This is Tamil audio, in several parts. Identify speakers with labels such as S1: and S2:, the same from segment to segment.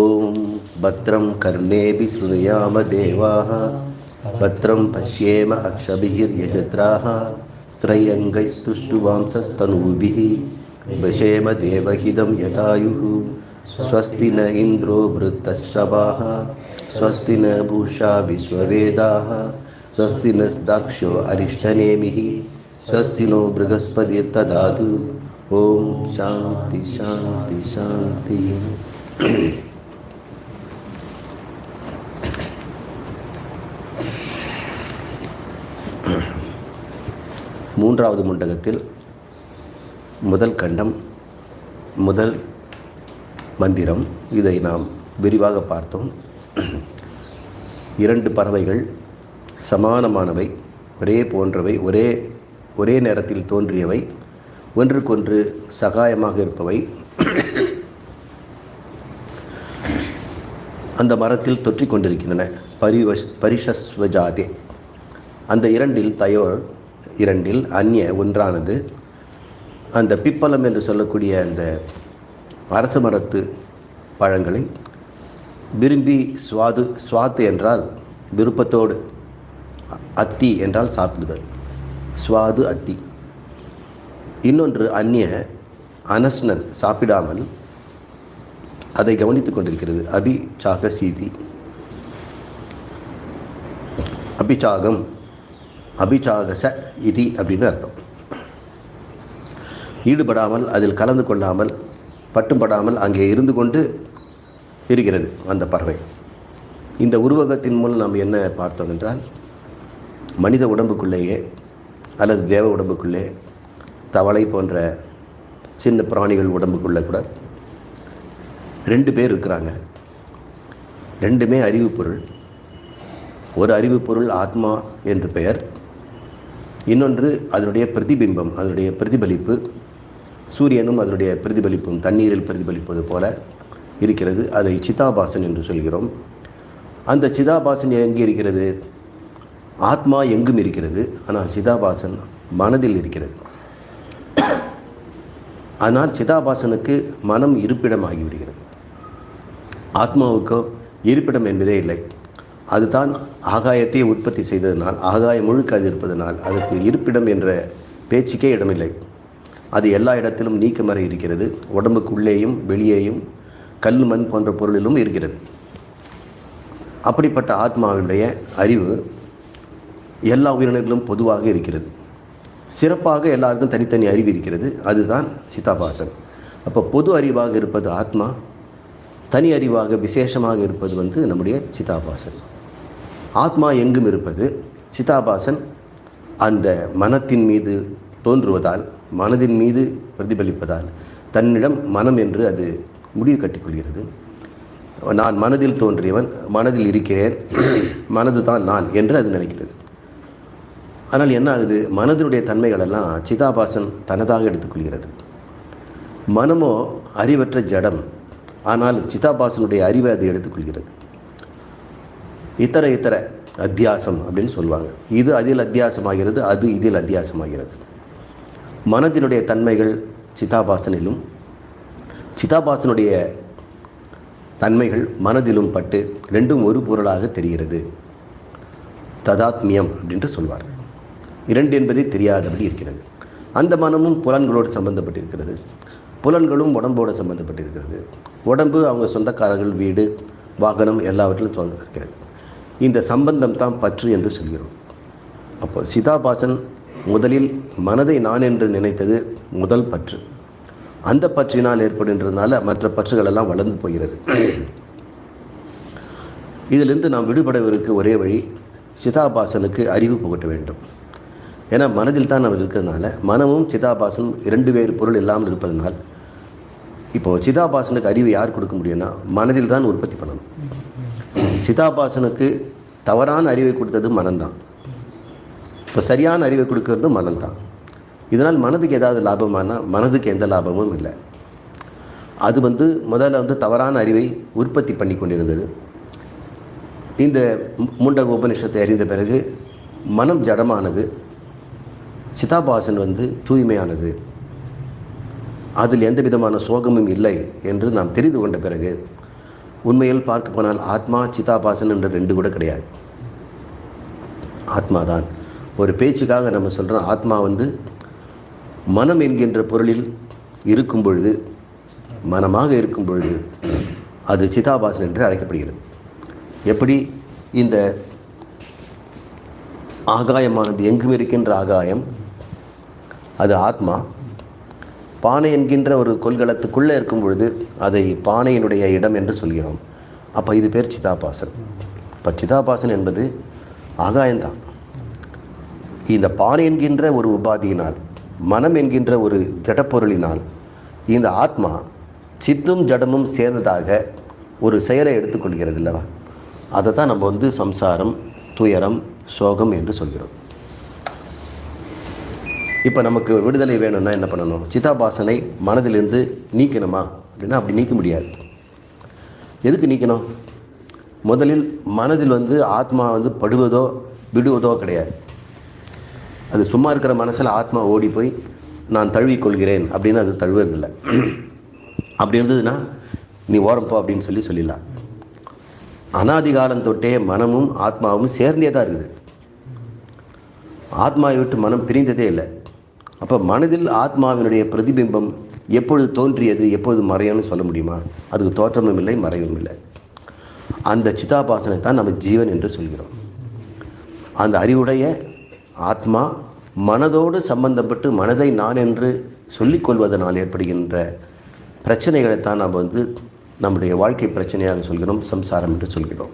S1: ஓம் பத்ரம் கர்ணேபி ஸ்ருணுயாம தேவாः பத்ரம் பஷ்யேம அக்ஷபிர்யஜத்ராः ஸ்ரயங்கைஸ்துஷ்டுவாம்சஸ்தனூபிः வசேம தேவஹிதம் யதாயுः ஸ்வஸ்தி ந இந்திரோ வ்ருத்தஸ்ரவாः ஸ்வஸ்தி ந பூஷா விஸ்வவேதாः ஸ்வஸ்தி நஸ்தாக்ஷோ அரிஷ்டநேமிः ஸ்வஸ்தி நோ ப்ருகஸ்பதிர்ததாது. ஓம் சாந்தி சாந்தி சாந்தி. மூன்றாவது முண்டகத்தில் முதல் கண்டம், முதல் மந்திரம். இதை நாம் விரிவாக பார்த்தோம். இரண்டு பறவைகள் சமானமானவை, ஒரே போன்றவை, ஒரே நேரத்தில் தோன்றியவை, ஒன்றுக்கொன்று சகாயமாக இருப்பவை. அந்த மரத்தில் தொற்றிக் கொண்டிருக்கின்றன. பரிஷஸ்வஜாதே. அந்த இரண்டில் அந்நிய ஒன்றானது அந்த பிப்பலம் என்று சொல்லக்கூடிய அந்த அரச மரத்து பழங்களை விரும்பி ஸ்வாத்து என்றால் விருப்பத்தோடு, அத்தி என்றால் சாப்பிடுதல், ஸ்வாது அத்தி. இன்னொன்று அந்நிய அனஸ்னன், சாப்பிடாமல் அதை கவனித்து கொண்டிருக்கிறது. அபிச்சாக சீதி, அபிச்சாகம், அபிச்சாகச இதி அப்படின்னு அர்த்தம். ஈடுபடாமல், அதில் கலந்து கொள்ளாமல், பட்டும்படாமல் அங்கே இருந்து கொண்டு இருக்கிறது அந்த பறவை. இந்த உருவகத்தின் மூலம் நாம் என்ன பார்த்தோம் என்றால், மனித உடம்புக்குள்ளேயே அல்லது தேவ உடம்புக்குள்ளே, தவளை போன்ற சின்ன பிராணிகள் உடம்புக்குள்ளே கூட ரெண்டு பேர் இருக்கிறாங்க. ரெண்டுமே அறிவு பொருள். ஒரு அறிவு பொருள் ஆத்மா என்று பெயர், இன்னொன்று அதனுடைய பிரதிபிம்பம், அதனுடைய பிரதிபலிப்பு. சூரியனும் அதனுடைய பிரதிபலிப்பும் தண்ணீரில் பிரதிபலிப்பது போல இருக்கிறது. அதை சிதாபாசன் என்று சொல்கிறோம். அந்த சிதாபாசன் எங்கே இருக்கிறது? ஆத்மா எங்கும் இருக்கிறது, ஆனால் சிதாபாசன் மனதில் இருக்கிறது. ஆனால் சிதாபாசனுக்கு மனம் இருப்பிடமாகிவிடுகிறது. ஆத்மாவுக்கோ இருப்பிடம் என்பதே இல்லை. அதுதான் ஆகாயத்தை உற்பத்தி செய்ததனால், ஆகாயம் முழுக்க அது இருப்பதனால் அதுக்கு இருப்பிடம் என்ற பேச்சுக்கே இடமில்லை. அது எல்லா இடத்திலும் நீக்கமற இருக்கிறது. உடம்புக்குள்ளேயும் வெளியேயும் கல் மண் போன்ற பொருளிலும் இருக்கிறது. அப்படிப்பட்ட ஆத்மாவினுடைய அறிவு எல்லா உயிரினங்களும் பொதுவாக இருக்கிறது. சிறப்பாக எல்லாருக்கும் தனித்தனி அறிவு இருக்கிறது. அதுதான் சிதாபாசன். அப்போ பொது அறிவாக இருப்பது ஆத்மா, தனி அறிவாக விசேஷமாக இருப்பது நம்முடைய சிதாபாசன். ஆத்மா எங்கும் இருப்பது, சிதாபாசன் அந்த மனத்தின் மீது தோன்றுவதால், மனதின் மீது பிரதிபலிப்பதால் தன்னிடம் மனம் என்று அது முடிவு கட்டிக்கொள்கிறது. நான் மனதில் தோன்றியவன், மனதில் இருக்கிறேன், மனது தான் நான் என்று அது நினைக்கிறது. ஆனால் என்ன ஆகுது? மனதினுடைய தன்மைகளெல்லாம் சிதாபாசன் தனதாக எடுத்துக்கொள்கிறது. மனமோ அறிவற்ற ஜடம், ஆனால் சிதாபாசனுடைய அறிவை அது எடுத்துக்கொள்கிறது. இத்தர அத்தியாசம் அப்படின்னு சொல்லுவாங்க. இது அதில் அத்தியாசமாகிறது, அது இதில் அத்தியாசமாகிறது. மனதினுடைய தன்மைகள் சிதாபாசனிலும், சிதாபாசனுடைய தன்மைகள் மனதிலும் பட்டு ரெண்டும் ஒரு பொருளாக தெரிகிறது. ததாத்மியம் அப்படின்ட்டு சொல்வார்கள். இரண்டு என்பதே தெரியாதபடி இருக்கிறது. அந்த மனமும் புலன்களோடு சம்பந்தப்பட்டிருக்கிறது, புலன்களும் உடம்போடு சம்பந்தப்பட்டிருக்கிறது. உடம்பு அவங்க சொந்தக்காரர்கள், வீடு, வாகனம் எல்லாவற்றிலும் இருக்கிறது. இந்த சம்பந்தம் தான் பற்று என்று சொல்கிறோம். அப்போ சிதாபாசன் முதலில் மனதை நான் என்று நினைத்தது முதல் பற்று. அந்த பற்றினால் ஏற்படுகின்றதுனால மற்ற பற்றுகளெல்லாம் வளர்ந்து போகிறது. இதிலிருந்து நாம் விடுபடவிருக்க ஒரே வழி, சிதாபாசனுக்கு அறிவு புகட்ட வேண்டும். ஏன்னா மனதில் தான் நம்ம இருக்கிறதுனால, மனமும் சிதாபாசனும் இரண்டு வேறு பொருள் இல்லாமல் இருப்பதனால், இப்போது சிதாபாசனுக்கு அறிவு யார் கொடுக்க முடியும்னா மனதில் தான் உற்பத்தி பண்ணணும். சிதாபாசனுக்கு தவறான அறிவை கொடுத்தது மனம்தான். இப்போ சரியான அறிவை கொடுக்கறது மனம்தான். இதனால் மனதுக்கு ஏதாவது லாபமானா மனதுக்கு எந்த லாபமும் இல்லை. அது முதல்ல தவறான அறிவை உற்பத்தி பண்ணி கொண்டிருந்தது. இந்த முண்டக உபனிஷத்தை அறிந்த பிறகு மனம் ஜடமானது, சிதாபாசன் தூய்மையானது, அதில் எந்த விதமான சோகமும் இல்லை என்று நாம் தெரிந்து கொண்ட பிறகு உண்மையில் பார்க்க போனால் ஆத்மா சிதாபாசன் என்ற ரெண்டு கூட கிடையாது. ஆத்மா தான். ஒரு பேச்சுக்காக நம்ம சொல்கிறோம், ஆத்மா வந்து மனம் என்கின்ற பொருளில் இருக்கும் பொழுது, மனமாக இருக்கும் பொழுது அது சிதாபாசன் என்று அழைக்கப்படுகிறது. எப்படி இந்த ஆகாயமானது எங்கும் இருக்கின்ற ஆகாயம் அது ஆத்மா, பானை என்கின்ற ஒரு கொள்கலத்துக்குள்ளே இருக்கும் பொழுது அதை பானையினுடைய இடம் என்று சொல்கிறோம். அப்போ இது பேர் சிதாபாசன். இப்போ சிதாபாசன் என்பது ஆகாயம்தான். இந்த பானை என்கின்ற ஒரு உபாதியினால், மனம் என்கின்ற ஒரு ஜடப்பொருளினால் இந்த ஆத்மா சித்தும் ஜடமும் சேர்ந்ததாக ஒரு செயலை எடுத்துக்கொள்கிறது இல்லவா? அதை தான் நம்ம வந்து சம்சாரம், துயரம், சோகம் என்று சொல்கிறோம். இப்போ நமக்கு விடுதலை வேணும்னா என்ன பண்ணணும்? சிதாபாசனை மனதிலிருந்து நீக்கணுமா அப்படின்னா அப்படி நீக்க முடியாது. எதுக்கு நீக்கணும்? முதலில் மனதில் வந்து ஆத்மா வந்து படுவதோ விடுவதோ கிடையாது. அது சும்மா இருக்கிற மனசில் ஆத்மா ஓடி போய் நான் தழுவிக்கொள்கிறேன் அப்படின்னு அது தழுவுறதில்லை. அப்படி இருந்ததுன்னா நீ ஓரம்போ அப்படின்னு சொல்லிடலாம். அனாதிகாலம் தொட்டே மனமும் ஆத்மாவும் சேர்ந்தே தான் இருக்குது. ஆத்மாவை விட்டு மனம் பிரிந்ததே இல்லை. அப்போ மனதில் ஆத்மாவினுடைய பிரதிபிம்பம் எப்பொழுது தோன்றியது, எப்பொழுது மறையும்னு சொல்ல முடியுமா? அதுக்கு தோற்றமும் இல்லை, மறைவும் இல்லை. அந்த சிதாபாசனை தான் நம்ம ஜீவன் என்று சொல்கிறோம். அந்த அறிவுடைய ஆத்மா மனதோடு சம்பந்தப்பட்டு மனதை நான் என்று சொல்லிக்கொள்வதனால் ஏற்படுகின்ற பிரச்சனைகளைத்தான் நாம் வந்து நம்முடைய வாழ்க்கை பிரச்சனையாக சொல்கிறோம், சம்சாரம் என்று சொல்கிறோம்.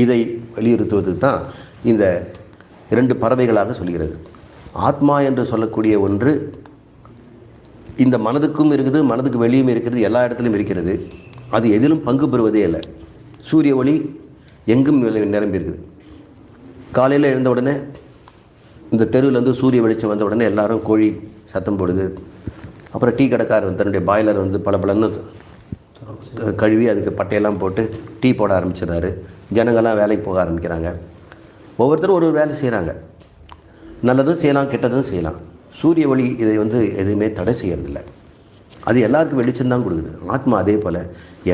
S1: இதை வலியுறுத்துவது தான் இந்த இரண்டு பறவைகளாக சொல்கிறது. ஆத்மா என்று சொல்லக்கூடிய ஒன்று இந்த மனதுக்கும் இருக்குது, மனதுக்கு வெளியும் இருக்கிறது, எல்லா இடத்துலையும் இருக்கிறது. அது எதிலும் பங்கு பெறுவதே இல்லை. சூரிய ஒளி எங்கும் நிரம்பி இருக்குது. காலையில் எழுந்த உடனே இந்த தெருவிலேருந்து சூரிய வெளிச்சம் வந்த உடனே எல்லாரும் கோழி சத்தம் போடுது. அப்புறம் டீ கடைக்காரர் தன்னுடைய பாய்லர் வந்து பளபளன்னு கழுவி அதுக்கு பட்டையெல்லாம் போட்டு டீ போட ஆரம்பிச்சிடுறாரு. ஜனங்கள்லாம் வேலைக்கு போக ஆரம்பிக்கிறாங்க. ஒவ்வொருத்தரும் ஒரு வேலை செய்கிறாங்க. நல்லதும் செய்யலாம், கெட்டதும் செய்யலாம். சூரிய ஒளி இதை வந்து எதுவுமே தடை செய்யறதில்லை. அது எல்லாருக்கும் வெளிச்சம்தான் கொடுக்குது. ஆத்மா அதே போல்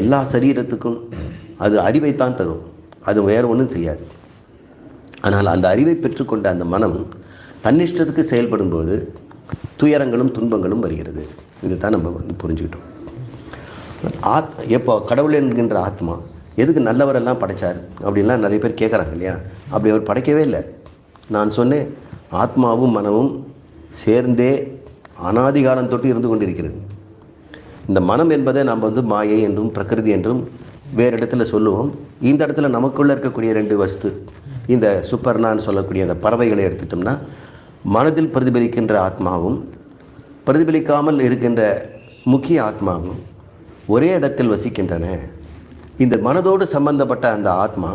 S1: எல்லா சரீரத்துக்கும் அது அறிவைத்தான் தரும், அது வேறு ஒன்றும் செய்யாது. ஆனால் அந்த அறிவை பெற்றுக்கொண்ட அந்த மனம் தன்னிஷ்டத்துக்கு செயல்படும் போது துயரங்களும் துன்பங்களும் வருகிறது. இது தான் நம்ம வந்து புரிஞ்சுக்கிட்டோம். எப்போ கடவுள் என்கின்ற ஆத்மா எதுக்கு நல்லவரெல்லாம் படைத்தார் அப்படின்லாம் நிறைய பேர் கேட்குறாங்க இல்லையா? அப்படி அவர் படைக்கவே இல்லை. நான் சொன்னேன், ஆத்மாவும் மனமும் சேர்ந்தே அனாதிகாலம் தொட்டு இருந்து கொண்டிருக்கிறது. இந்த மனம் என்பதை நாம் வந்து மாயை என்றும் பிரகிருதி என்றும் வேறு இடத்துல சொல்லுவோம். இந்த இடத்துல நமக்குள்ளே இருக்கக்கூடிய ரெண்டு வஸ்து, இந்த சூப்பர்னான்னு சொல்லக்கூடிய அந்த பறவைகளை எடுத்துட்டோம்னா, மனதில் பிரதிபலிக்கின்ற ஆத்மாவும் பிரதிபலிக்காமல் இருக்கின்ற முக்கிய ஆத்மாவும் ஒரே இடத்தில் வசிக்கின்றன. இந்த மனதோடு சம்பந்தப்பட்ட அந்த ஆத்மா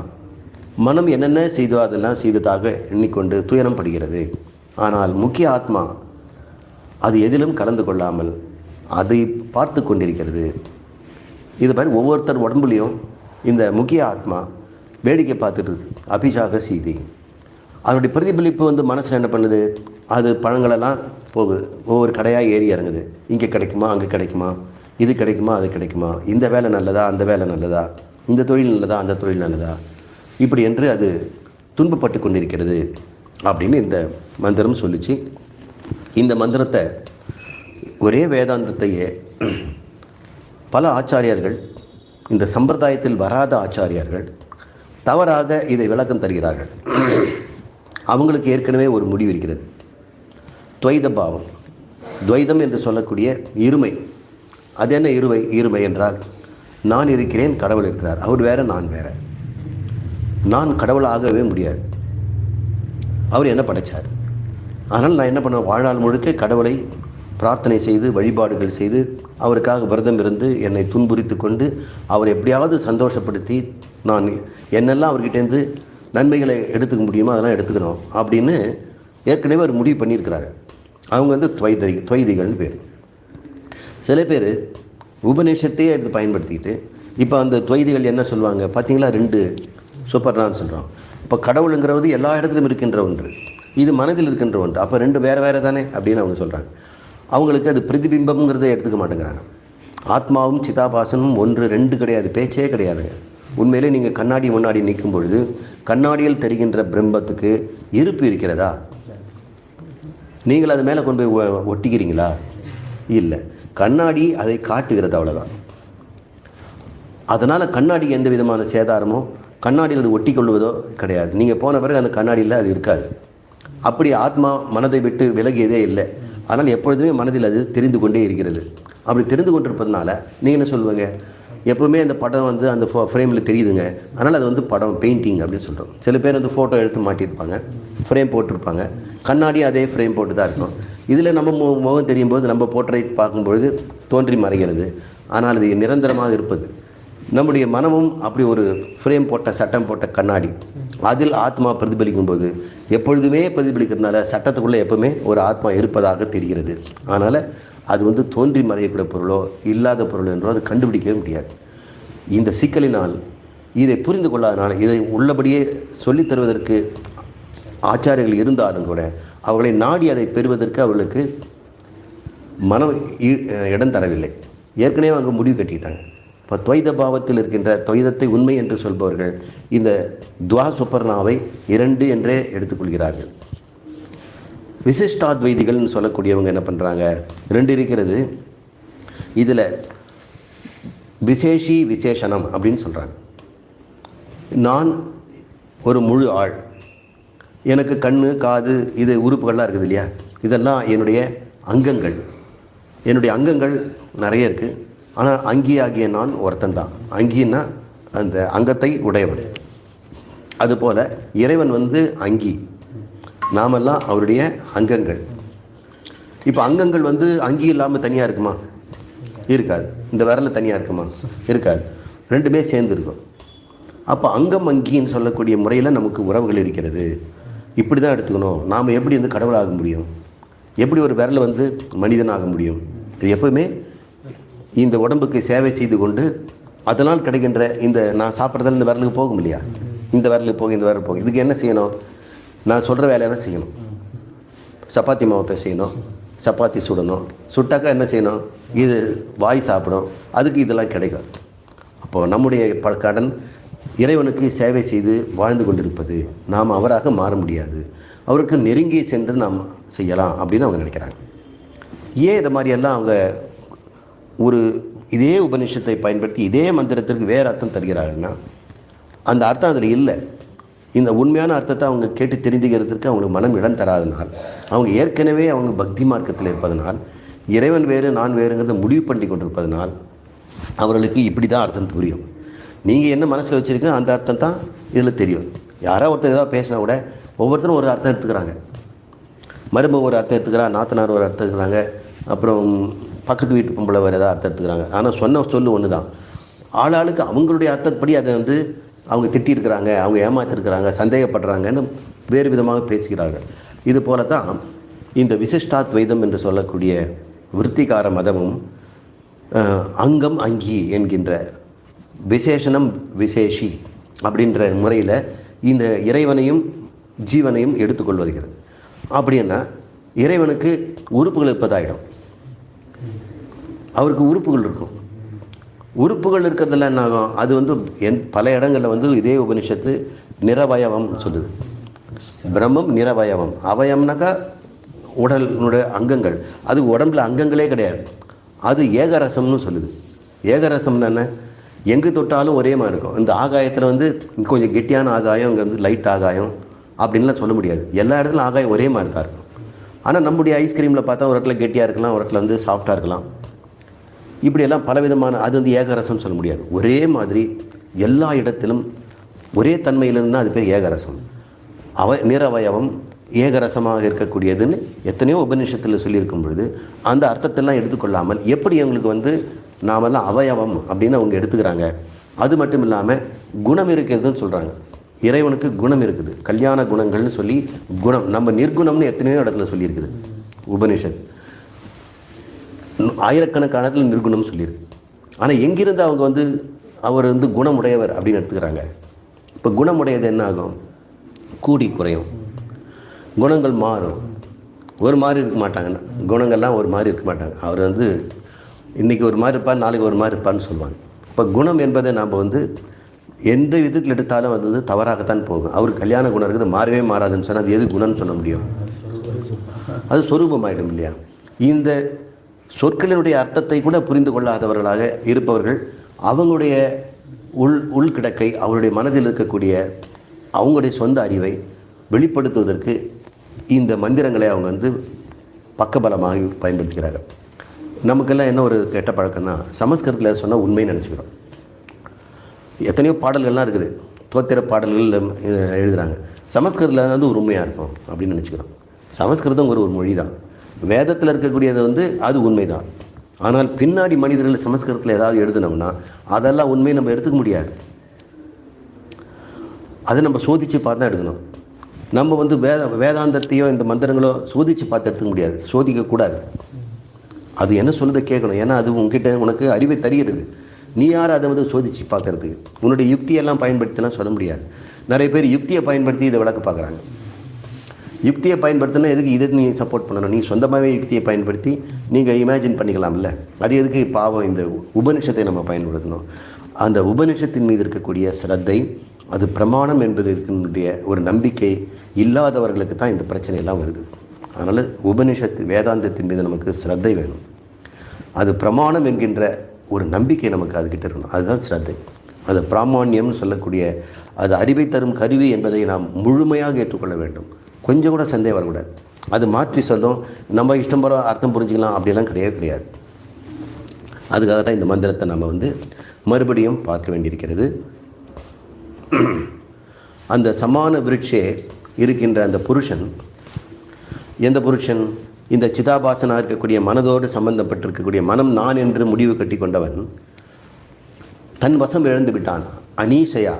S1: மனம் என்னென்ன செய்தோ அதெல்லாம் செய்ததாக எண்ணிக்கொண்டு துயரம் படுகிறது. ஆனால் முக்கிய ஆத்மா அது எதிலும் கலந்து கொள்ளாமல் அதை பார்த்து கொண்டிருக்கிறது. இது மாதிரி ஒவ்வொருத்தர் உடம்புலையும் இந்த முக்கிய ஆத்மா வேடிக்கை பார்த்துட்டு இருக்குது. அபிஷாக சீதி அதனுடைய பிரதிபலிப்பு வந்து மனசில் என்ன பண்ணுது? அது பழங்களெல்லாம் போகுது, ஒவ்வொரு கடையாக ஏறி இறங்குது. இங்கே கிடைக்குமா, அங்கே கிடைக்குமா, இது கிடைக்குமா, அது கிடைக்குமா, இந்த வேலை நல்லதா, அந்த வேலை நல்லதா, இந்த தொழில் நல்லதா, அந்த தொழில் நல்லதா, இப்படி என்று அது துன்பப்பட்டு கொண்டிருக்கிறது அப்படின்னு இந்த மந்திரம் சொல்லிச்சு. இந்த மந்திரத்தை ஒரே வேதாந்தத்தையே பல ஆச்சாரியர்கள், இந்த சம்பிரதாயத்தில் வராத ஆச்சாரியர்கள் தவறாக இதை விளக்கம் தருகிறார்கள். அவங்களுக்கு ஏற்கனவே ஒரு முடிவு இருக்கிறது. துவைத பாவம், துவைதம் என்று சொல்லக்கூடிய இருமை. அது என்ன இருமை என்றால், நான் இருக்கிறேன், கடவுள் இருக்கிறார், அவர் வேற, நான் வேற. நான் கடவுளாகவே முடியாது. அவர் என்ன படைத்தார், ஆனால் நான் என்ன பண்ண, வாழ்நாள் முழுக்க கடவுளை பிரார்த்தனை செய்து வழிபாடுகள் செய்து அவருக்காக விரதம் இருந்து என்னை துன்புறுத்தி கொண்டு அவர் எப்படியாவது சந்தோஷப்படுத்தி நான் என்னெல்லாம் அவர்கிட்டேருந்து நன்மைகளை எடுத்துக்க முடியுமோ அதெல்லாம் எடுத்துக்கணும் அப்படின்னு ஏற்கனவே ஒரு முடிவு பண்ணியிருக்கிறாங்க. அவங்க வந்து துவைதிகள்னு பேர். சில பேர் உபநிஷத்தையே எடுத்து பயன்படுத்திக்கிட்டு இப்போ அந்த துவைதிகள் என்ன சொல்லுவாங்க பார்த்தீங்களா, ரெண்டு சூப்பர்னான்னு சொல்கிறோம். இப்போ கடவுளுங்கிறது எல்லா இடத்துலையும் இருக்கின்ற ஒன்று, இது மனதில் இருக்கின்ற ஒன்று. அப்போ ரெண்டு வேறு வேறு தானே அப்படின்னு அவங்க சொல்கிறாங்க. அவங்களுக்கு அது பிரதிபிம்பம்ங்கிறத எடுத்துக்க மாட்டேங்கிறாங்க. ஆத்மாவும் சிதாபாசனும் ஒன்று ரெண்டு கிடையாது, பேச்சே கிடையாதுங்க. உண்மையிலே நீங்கள் கண்ணாடி முன்னாடி நிற்கும் பொழுது கண்ணாடியில் தெரிகின்ற பிரம்மத்துக்கு இருப்பு இருக்கிறதா? நீங்கள் அது மேலே கொண்டு போய் ஒட்டிக்கிறீங்களா? இல்லை. கண்ணாடி அதை காட்டுகிறது, அவ்வளோதான். அதனால் கண்ணாடிக்கு எந்த விதமான சேதாரமோ கண்ணாடியில் அது ஒட்டி கொள்வதோ கிடையாது. நீங்கள் போன பிறகு அந்த கண்ணாடியில் அது இருக்காது. அப்படி ஆத்மா மனதை விட்டு விலகியதே இல்லை. ஆனால் எப்பொழுதுமே மனதில் அது தெரிந்து கொண்டே இருக்கிறது. அப்படி தெரிந்து கொண்டிருப்பதுனால நீங்கள் என்ன சொல்லுவீங்க? எப்போவுமே அந்த படம் வந்து அந்த ஃப்ரேமில் தெரியுதுங்க, அதனால் அது வந்து படம் பெயிண்டிங் அப்படின்னு சொல்கிறோம். சில பேர் வந்து ஃபோட்டோ எடுத்து மாட்டியிருப்பாங்க, ஃப்ரேம் போட்டிருப்பாங்க, கண்ணாடி அதே ஃப்ரேம் போட்டு தான் இருக்கும். இதில் நம்ம முகம் தெரியும் போது நம்ம போர்ட்ரைட் பார்க்கும்பொழுது தோன்றி மறைகிறது. ஆனால் இது நிரந்தரமாக இருப்பது. நம்முடைய மனமும் அப்படி ஒரு ஃப்ரேம் போட்ட சட்டம் போட்ட கண்ணாடி, அதில் ஆத்மா பிரதிபலிக்கும் போது எப்பொழுதுமே பிரதிபலிக்கிறதுனால சட்டத்துக்குள்ளே எப்போவுமே ஒரு ஆத்மா இருப்பதாக தெரிகிறது. அதனால் அது வந்து தோன்றி மறையக்கூடிய பொருளோ இல்லாத பொருளோ என்றோ அதை கண்டுபிடிக்கவே முடியாது. இந்த சிக்கலினால் இதை புரிந்து கொள்ளாதனால் இதை உள்ளபடியே சொல்லித் தருவதற்கு ஆச்சாரியர்கள் இருந்தாலும் கூட அவர்களை நாடி அதை பெறுவதற்கு அவர்களுக்கு மனம் இடம் தரவில்லை. ஏற்கனவே அவங்க முடிவு கட்டிட்டாங்க. இப்போ துவைத பாவத்தில் இருக்கின்ற துவைதத்தை உண்மை என்று சொல்பவர்கள் இந்த துவாசுப்பர்ணாவை 2 என்றே எடுத்துக்கொள்கிறார்கள். விசிஷ்டாத்வைதிகள்னு சொல்லக்கூடியவங்க என்ன பண்ணுறாங்க? 2 இருக்கிறது. இதில் விசேஷி விசேஷனம் அப்படின்னு சொல்கிறாங்க. நான் ஒரு முழு ஆள், எனக்கு கண் காது இது உறுப்புகள்லாம் இருக்குது இல்லையா, இதெல்லாம் என்னுடைய அங்கங்கள். என்னுடைய அங்கங்கள் நிறைய இருக்குது. ஆனால் அங்கி ஆகிய நான் ஒருத்தன்தான். அங்கின்னா அந்த அங்கத்தை உடையவன். அதுபோல் இறைவன் வந்து அங்கி, நாமெல்லாம் அவருடைய அங்கங்கள். இப்போ அங்கங்கள் வந்து அங்கி இல்லாமல் தனியாக இருக்குமா? இருக்காது. இந்த விரலில் தனியாக இருக்குமா? இருக்காது. ரெண்டுமே சேர்ந்து இருக்கும். அப்போ அங்கம் அங்கின்னு சொல்லக்கூடிய முறையில் நமக்கு உறவுகள் இருக்கிறது. இப்படி தான் எடுத்துக்கணும். நாம் எப்படி வந்து கடவுளாக முடியும்? எப்படி ஒரு விரல் வந்து மனிதனாக முடியும்? இது எப்போவுமே இந்த உடம்புக்கு சேவை செய்து கொண்டு அதனால் கிடைக்கின்ற இந்த நான் சாப்பிட்றதால இந்த விரலுக்கு போகும் இல்லையா, இந்த விரலுக்கு போகும், இந்த விரல் போகும். இதுக்கு என்ன செய்யணும்? நான் சொல்கிற வேலையெல்லாம் செய்யணும். சப்பாத்தி மாவை செய்யணும், சப்பாத்தி சுடணும், சுட்டாக்கா என்ன செய்யணும்? இது வாய் சாப்பிடும், அதுக்கு இதெல்லாம் கிடைக்கும். அப்போது நம்முடைய கடன் இறைவனுக்கு சேவை செய்து வாழ்ந்து கொண்டிருப்பது. நாம் அவராக மாற முடியாது. அவருக்கு நெருங்கி சென்று நாம் செய்யலாம் அப்படின்னு அவங்க நினைக்கிறாங்க. ஏன் இதை மாதிரியெல்லாம் அவங்க ஒரு இதே உபநிஷத்தை பயன்படுத்தி இதே மந்திரத்திற்கு வேறு அர்த்தம் தருகிறார்கள்னா அந்த அர்த்தம் அதில் இல்லை. இந்த உண்மையான அர்த்தத்தை அவங்க கேட்டு தெரிந்துக்கிறதுக்கு அவங்களுக்கு மனம் இடம் தராதனால், அவங்க ஏற்கனவே அவங்க பக்தி மார்க்கத்தில் இருப்பதனால், இறைவன் வேறு நான் வேறுங்கிறத முடிவு பண்ணி கொண்டிருப்பதனால் அவர்களுக்கு இப்படி தான் அர்த்தம் புரியும். நீங்கள் என்ன மனசில் வச்சுருக்கீங்க அந்த அர்த்தம் தான் இதில் தெரியும். யாராவது ஒருத்தர் ஏதாவது பேசினா கூட ஒவ்வொருத்தரும் ஒரு அர்த்தம் எடுத்துக்கிறாங்க. மருமக ஒரு அர்த்தம் எடுத்துக்கிறாங்க, நாத்தனார் ஒரு அர்த்தம் எடுத்துக்கிறாங்க, அப்புறம் பக்கத்து வீட்டு பொம்பளை வேறு ஏதாவது அர்த்தம் எடுத்துக்கிறாங்க. ஆனால் சொன்ன சொல்லு ஒன்று தான். ஆளாளுக்கு அவங்களுடைய அர்த்தப்படி அதை வந்து அவங்க திட்டியிருக்கிறாங்க, அவங்க ஏமாற்றிருக்கிறாங்க, சந்தேகப்படுறாங்கன்னு வேறு விதமாக பேசுகிறார்கள். இது போல தான் இந்த விசிஷ்டாத்வைதம் என்று சொல்லக்கூடிய விருத்திகார மதமும் அங்கம் அங்கி என்கின்ற விசேஷனம் விசேஷி அப்படின்ற முறையில் இந்த இறைவனையும் ஜீவனையும் எடுத்துக்கொள்வதுகிறது. அப்படின்னா இறைவனுக்கு உறுப்புகள் இருப்பதாயிடும். அவருக்கு உறுப்புகள் இருக்கும். உறுப்புகள் இருக்கிறதுல என்ன ஆகும்? அது வந்து பல இடங்களில் வந்து இதே உபனிஷத்து நிரவயவம் சொல்லுது. பிரம்மம் நிரவயவம். அவயம்னாக்கா உடலுடைய அங்கங்கள். அது உடம்புல அங்கங்களே கிடையாது. அது ஏகரசம்னு சொல்லுது. ஏகரசம்னு என்ன? எங்கே தொட்டாலும் ஒரே மாதிரி இருக்கும். இந்த ஆகாயத்தில் வந்து கொஞ்சம் கெட்டியான ஆகாயம், இங்கே வந்து லைட் ஆகாயம் அப்படின்லாம் சொல்ல முடியாது. எல்லா இடத்துலையும் ஆகாயம் ஒரே மாதிரி தான் இருக்கும். ஆனால் நம்முடைய ஐஸ்கிரீமில் பார்த்தா ஒரு இடத்துல கெட்டியாக இருக்கலாம், ஒரு இடத்துல வந்து சாஃப்டாக இருக்கலாம். இப்படியெல்லாம் பலவிதமான, அது வந்து ஏகரசம் சொல்ல முடியாது. ஒரே மாதிரி எல்லா இடத்திலும் ஒரே தன்மையிலிருந்து அது பேர் ஏகரசம். நிரவயவம் ஏகரசமாக இருக்கக்கூடியதுன்னு எத்தனையோ உபநிஷத்தில் சொல்லியிருக்கும் பொழுது அந்த அர்த்தத்தெல்லாம் எடுத்துக்கொள்ளாமல் எப்படி அவங்களுக்கு வந்து நாமெல்லாம் அவயவம் அப்படின்னு அவங்க எடுத்துக்கிறாங்க. அது மட்டும் இல்லாமல் குணம் இருக்கிறதுன்னு சொல்கிறாங்க. இறைவனுக்கு குணம் இருக்குது, கல்யாண குணங்கள்னு சொல்லி குணம். நம்ம நிர்குணம்னு எத்தனையோ இடத்துல சொல்லியிருக்குது உபனிஷத். ஆயிரக்கணக்கானத்தில் நிர்குணம் சொல்லியிருக்கு. ஆனால் எங்கிருந்து அவங்க வந்து அவர் வந்து குணமுடையவர் அப்படின்னு எடுத்துக்கிறாங்க. இப்போ குணமுடையது என்ன ஆகும்? கூடி குறையும். குணங்கள் மாறும். ஒரு மாதிரி இருக்க மாட்டாங்கன்னா, குணங்கள்லாம் ஒரு மாதிரி இருக்க மாட்டாங்க. அவர் வந்து இன்றைக்கி ஒரு மாதிரி இருப்பான், நாளைக்கு ஒரு மாதிரி இருப்பான்னு சொல்லுவாங்க. இப்போ குணம் என்பதை நாம் வந்து எந்த விதத்தில் எடுத்தாலும் அது வந்து தவறாகத்தான் போகும். அவருக்கு கல்யாண குணம் இருக்குது, மாறவே மாறாதுன்னு சொன்னால் அது எது குணம்னு சொல்ல முடியும்? அது சொரூபமாயிடும் இல்லையா? இந்த சொற்களினுடைய அர்த்தத்தை கூட புரிந்து கொள்ளாதவர்களாக இருப்பவர்கள் அவங்களுடைய உள்கிடக்கை, அவருடைய மனதில் இருக்கக்கூடிய அவங்களுடைய சொந்த அறிவை வெளிப்படுத்துவதற்கு இந்த மந்திரங்களை அவங்க வந்து பக்கபலமாக பயன்படுத்துகிறார்கள். நமக்கெல்லாம் என்ன ஒரு கெட்ட பழக்கம்னா, சமஸ்கிருதத்தில் சொன்னால் உண்மைன்னு நினச்சிக்கிறோம். எத்தனையோ பாடல்கள்லாம் இருக்குது, தோத்திர பாடல்கள் எழுதுகிறாங்க, சமஸ்கிருதத்தில் வந்து ஒரு உண்மையாக இருக்கும் அப்படின்னு நினச்சிக்கிறோம். சமஸ்கிருதம் ஒரு மொழி தான், வேதத்தில் இருக்கக்கூடியது வந்து அது உண்மை தான். ஆனால் பின்னாடி மனிதர்கள் சமஸ்கிருதத்தில் ஏதாவது எழுதினோம்னா அதெல்லாம் உண்மையை நம்ம எடுத்துக்க முடியாது. அதை நம்ம சோதித்து பார்த்து தான் எடுக்கணும். நம்ம வந்து வேதாந்தத்தையோ இந்த மந்திரங்களோ சோதித்து பார்த்து எடுத்துக்க முடியாது, சோதிக்கக்கூடாது. அது என்ன சொல்லுதை கேட்கணும். ஏன்னா அது உங்ககிட்ட உனக்கு அறிவை தருகிறது. நீ யார் அதை வந்து சோதித்து பார்க்குறதுக்கு? உன்னுடைய யுக்தியெல்லாம் பயன்படுத்திலாம் சொல்ல முடியாது. நிறைய பேர் யுக்தியை பயன்படுத்தி இதை விளக்க பார்க்குறாங்க. யுக்தியை பயன்படுத்தினா எதுக்கு இதை நீ சப்போர்ட் பண்ணணும்? நீ சொந்தமாகவே யுக்தியை பயன்படுத்தி நீங்கள் இமேஜின் பண்ணிக்கலாம்ல. அது எதுக்கு பாவம் இந்த உபநிஷத்தை நம்ம பயன்படுத்தணும்? அந்த உபநிஷத்தின் மீது இருக்கக்கூடிய சிரத்தை, அது பிரமாணம் என்பது இருக்கின்ற ஒரு நம்பிக்கை இல்லாதவர்களுக்கு தான் இந்த பிரச்சனையெல்லாம் வருது. அதனால் உபநிஷத்து வேதாந்தத்தின் மீது நமக்கு சிரத்தை வேணும். அது பிரமாணம் என்கின்ற ஒரு நம்பிக்கை நமக்கு அதுக்கிட்ட இருக்கணும். அதுதான் சிரத்தை. அது பிராமான்யம்னு சொல்லக்கூடிய அது அறிவை தரும் கருவி என்பதை நாம் முழுமையாக ஏற்றுக்கொள்ள வேண்டும். கொஞ்சம் கூட சந்தேகம் வரக்கூடாது. அது மாற்றி சொல்லும், நம்ம இஷ்டம் போல அர்த்தம் புரிஞ்சிக்கலாம், அப்படியெல்லாம் கிடையாது. அதுக்காக தான் இந்த மந்திரத்தை நம்ம வந்து மறுபடியும் பார்க்க வேண்டியிருக்கிறது. அந்த சமான விருட்சே இருக்கின்ற அந்த புருஷன், எந்த புருஷன்? இந்த சிதாபாசனாக இருக்கக்கூடிய மனதோடு சம்பந்தப்பட்டிருக்கக்கூடிய மனம் நான் என்று முடிவு கட்டி கொண்டவன் தன் வசம் இழந்து விட்டான். அனீஷையா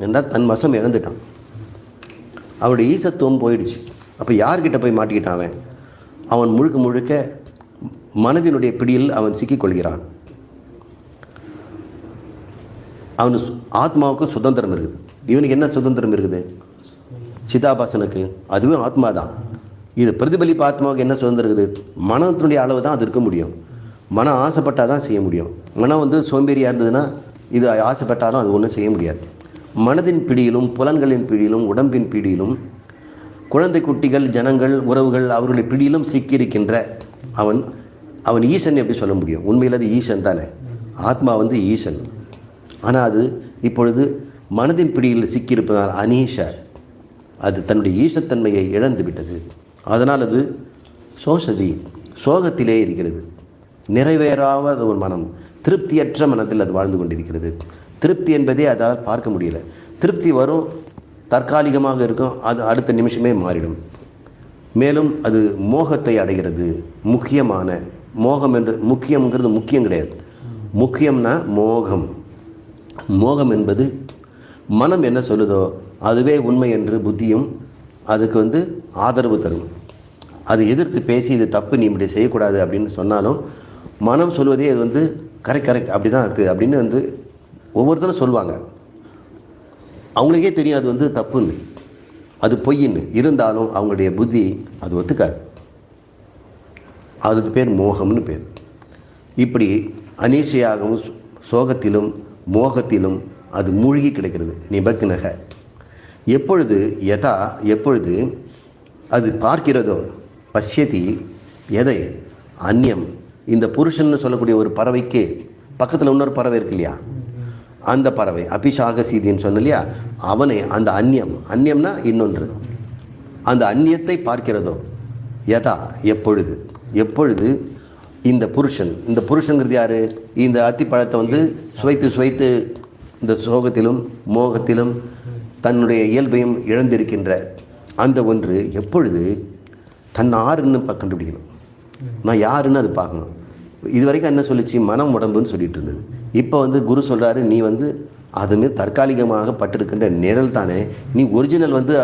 S1: என்றால் தன் வசம் இழந்துட்டான். அவனுடைய ஈசத்துவம் போயிடுச்சு. அப்போ யார்கிட்ட போய் மாட்டிக்கிட்டான்? அவன் முழுக்க முழுக்க மனதினுடைய பிடியில் அவன் சிக்கிக்கொள்கிறான். அவனு ஆத்மாவுக்கு சுதந்திரம் இருக்குது. இவனுக்கு என்ன சுதந்திரம் இருக்குது? சிதாபாசனுக்கு அதுவும் ஆத்மா தான். இது பிரதிபலிப்பு ஆத்மாவுக்கு என்ன சுதந்திரம் இருக்குது? மனத்தினுடைய அளவு தான் அது இருக்க முடியும். மனம் ஆசைப்பட்டால் தான் செய்ய முடியும். மனம் வந்து சோம்பேறியாக இருந்ததுன்னா இது ஆசைப்பட்டாலும் அது ஒன்றும் செய்ய முடியாது. மனதின் பிடியிலும் புலன்களின் பிடியிலும் உடம்பின் பிடியிலும் குழந்தை குட்டிகள் ஜனங்கள் உறவுகள் அவர்களுடைய பிடியிலும் சிக்கியிருக்கின்ற அவன் ஈசன் எப்படி சொல்ல முடியும்? உண்மையில் அது ஈசன் தானே. ஆத்மா வந்து ஈசன். ஆனால் அது இப்பொழுது மனதின் பிடியில் சிக்கியிருப்பதால் அனீஷர், அது தன்னுடைய ஈசத்தன்மையை இழந்து விட்டது. அதனால் அது சோகத்திலே இருக்கிறது. நிறைவேறாத ஒரு மனம், திருப்தியற்ற மனத்தில் அது வாழ்ந்து கொண்டிருக்கிறது. திருப்தி என்பதே அதால் பார்க்க முடியல. திருப்தி வரும், தற்காலிகமாக இருக்கும், அது அடுத்த நிமிஷமே மாறிடும். மேலும் அது மோகத்தை அடைகிறது. முக்கியமான மோகம் என்று, முக்கியங்கிறது முக்கியம் கிடையாது, முக்கியம்னா மோகம். மோகம் என்பது மனம் என்ன சொல்லுதோ அதுவே உண்மை என்று புத்தியும் அதுக்கு வந்து ஆதரவு தரும். அது எதிர்த்து பேசி இது தப்பு, நீ இப்படி செய்யக்கூடாது அப்படின்னு சொன்னாலும் மனம் சொல்வதே அது வந்து கரெக்ட் அப்படி தான் இருக்குது அப்படின்னு வந்து ஒவ்வொருத்தரும் சொல்லுவாங்க. அவங்களுக்கே தெரியும் அது வந்து தப்புன்னு, அது பொய்ன்னு. இருந்தாலும் அவங்களுடைய புத்தி அது ஒத்துக்காது. அதுக்கு பேர் மோகம்னு பேர். இப்படி அனீசையாகவும் சோகத்திலும் மோகத்திலும் அது மூழ்கி கிடக்கிறது. நிபக்னக எப்பொழுது எப்பொழுது அது பார்க்கிறதோ பஷ்யதி எதை? அந்நியம். இந்த புருஷன்னு சொல்லக்கூடிய ஒரு பறவைக்கு பக்கத்தில் இன்னொரு பறவை இருக்கு இல்லையா, அந்த பறவை அபிஷாக சீதின்னு சொன்ன இல்லையா, அவனை அந்த அந்நியம்னா இன்னொன்று, அந்த அந்நியத்தை பார்க்கிறதோ எப்பொழுது இந்த புருஷங்கிறது யார்? இந்த அத்திப்பழத்தை வந்து சுவைத்து இந்த சோகத்திலும் மோகத்திலும் தன்னுடைய இயல்பையும் இழந்திருக்கின்ற அந்த ஒன்று எப்பொழுது தன் ஆறுன்னு கண்டுபிடிக்கணும், நான் யாருன்னு அது பார்க்கணும். இது வரைக்கும் என்ன சொல்லிச்சு? மனம் உடம்புன்னு சொல்லிட்டு இருந்தது. இப்போ வந்து குரு சொல்கிறாரு, நீ வந்து அதுமாரி தற்காலிகமாக பட்டிருக்கின்ற நிழல் தானே, நீ ஒரிஜினல் வந்து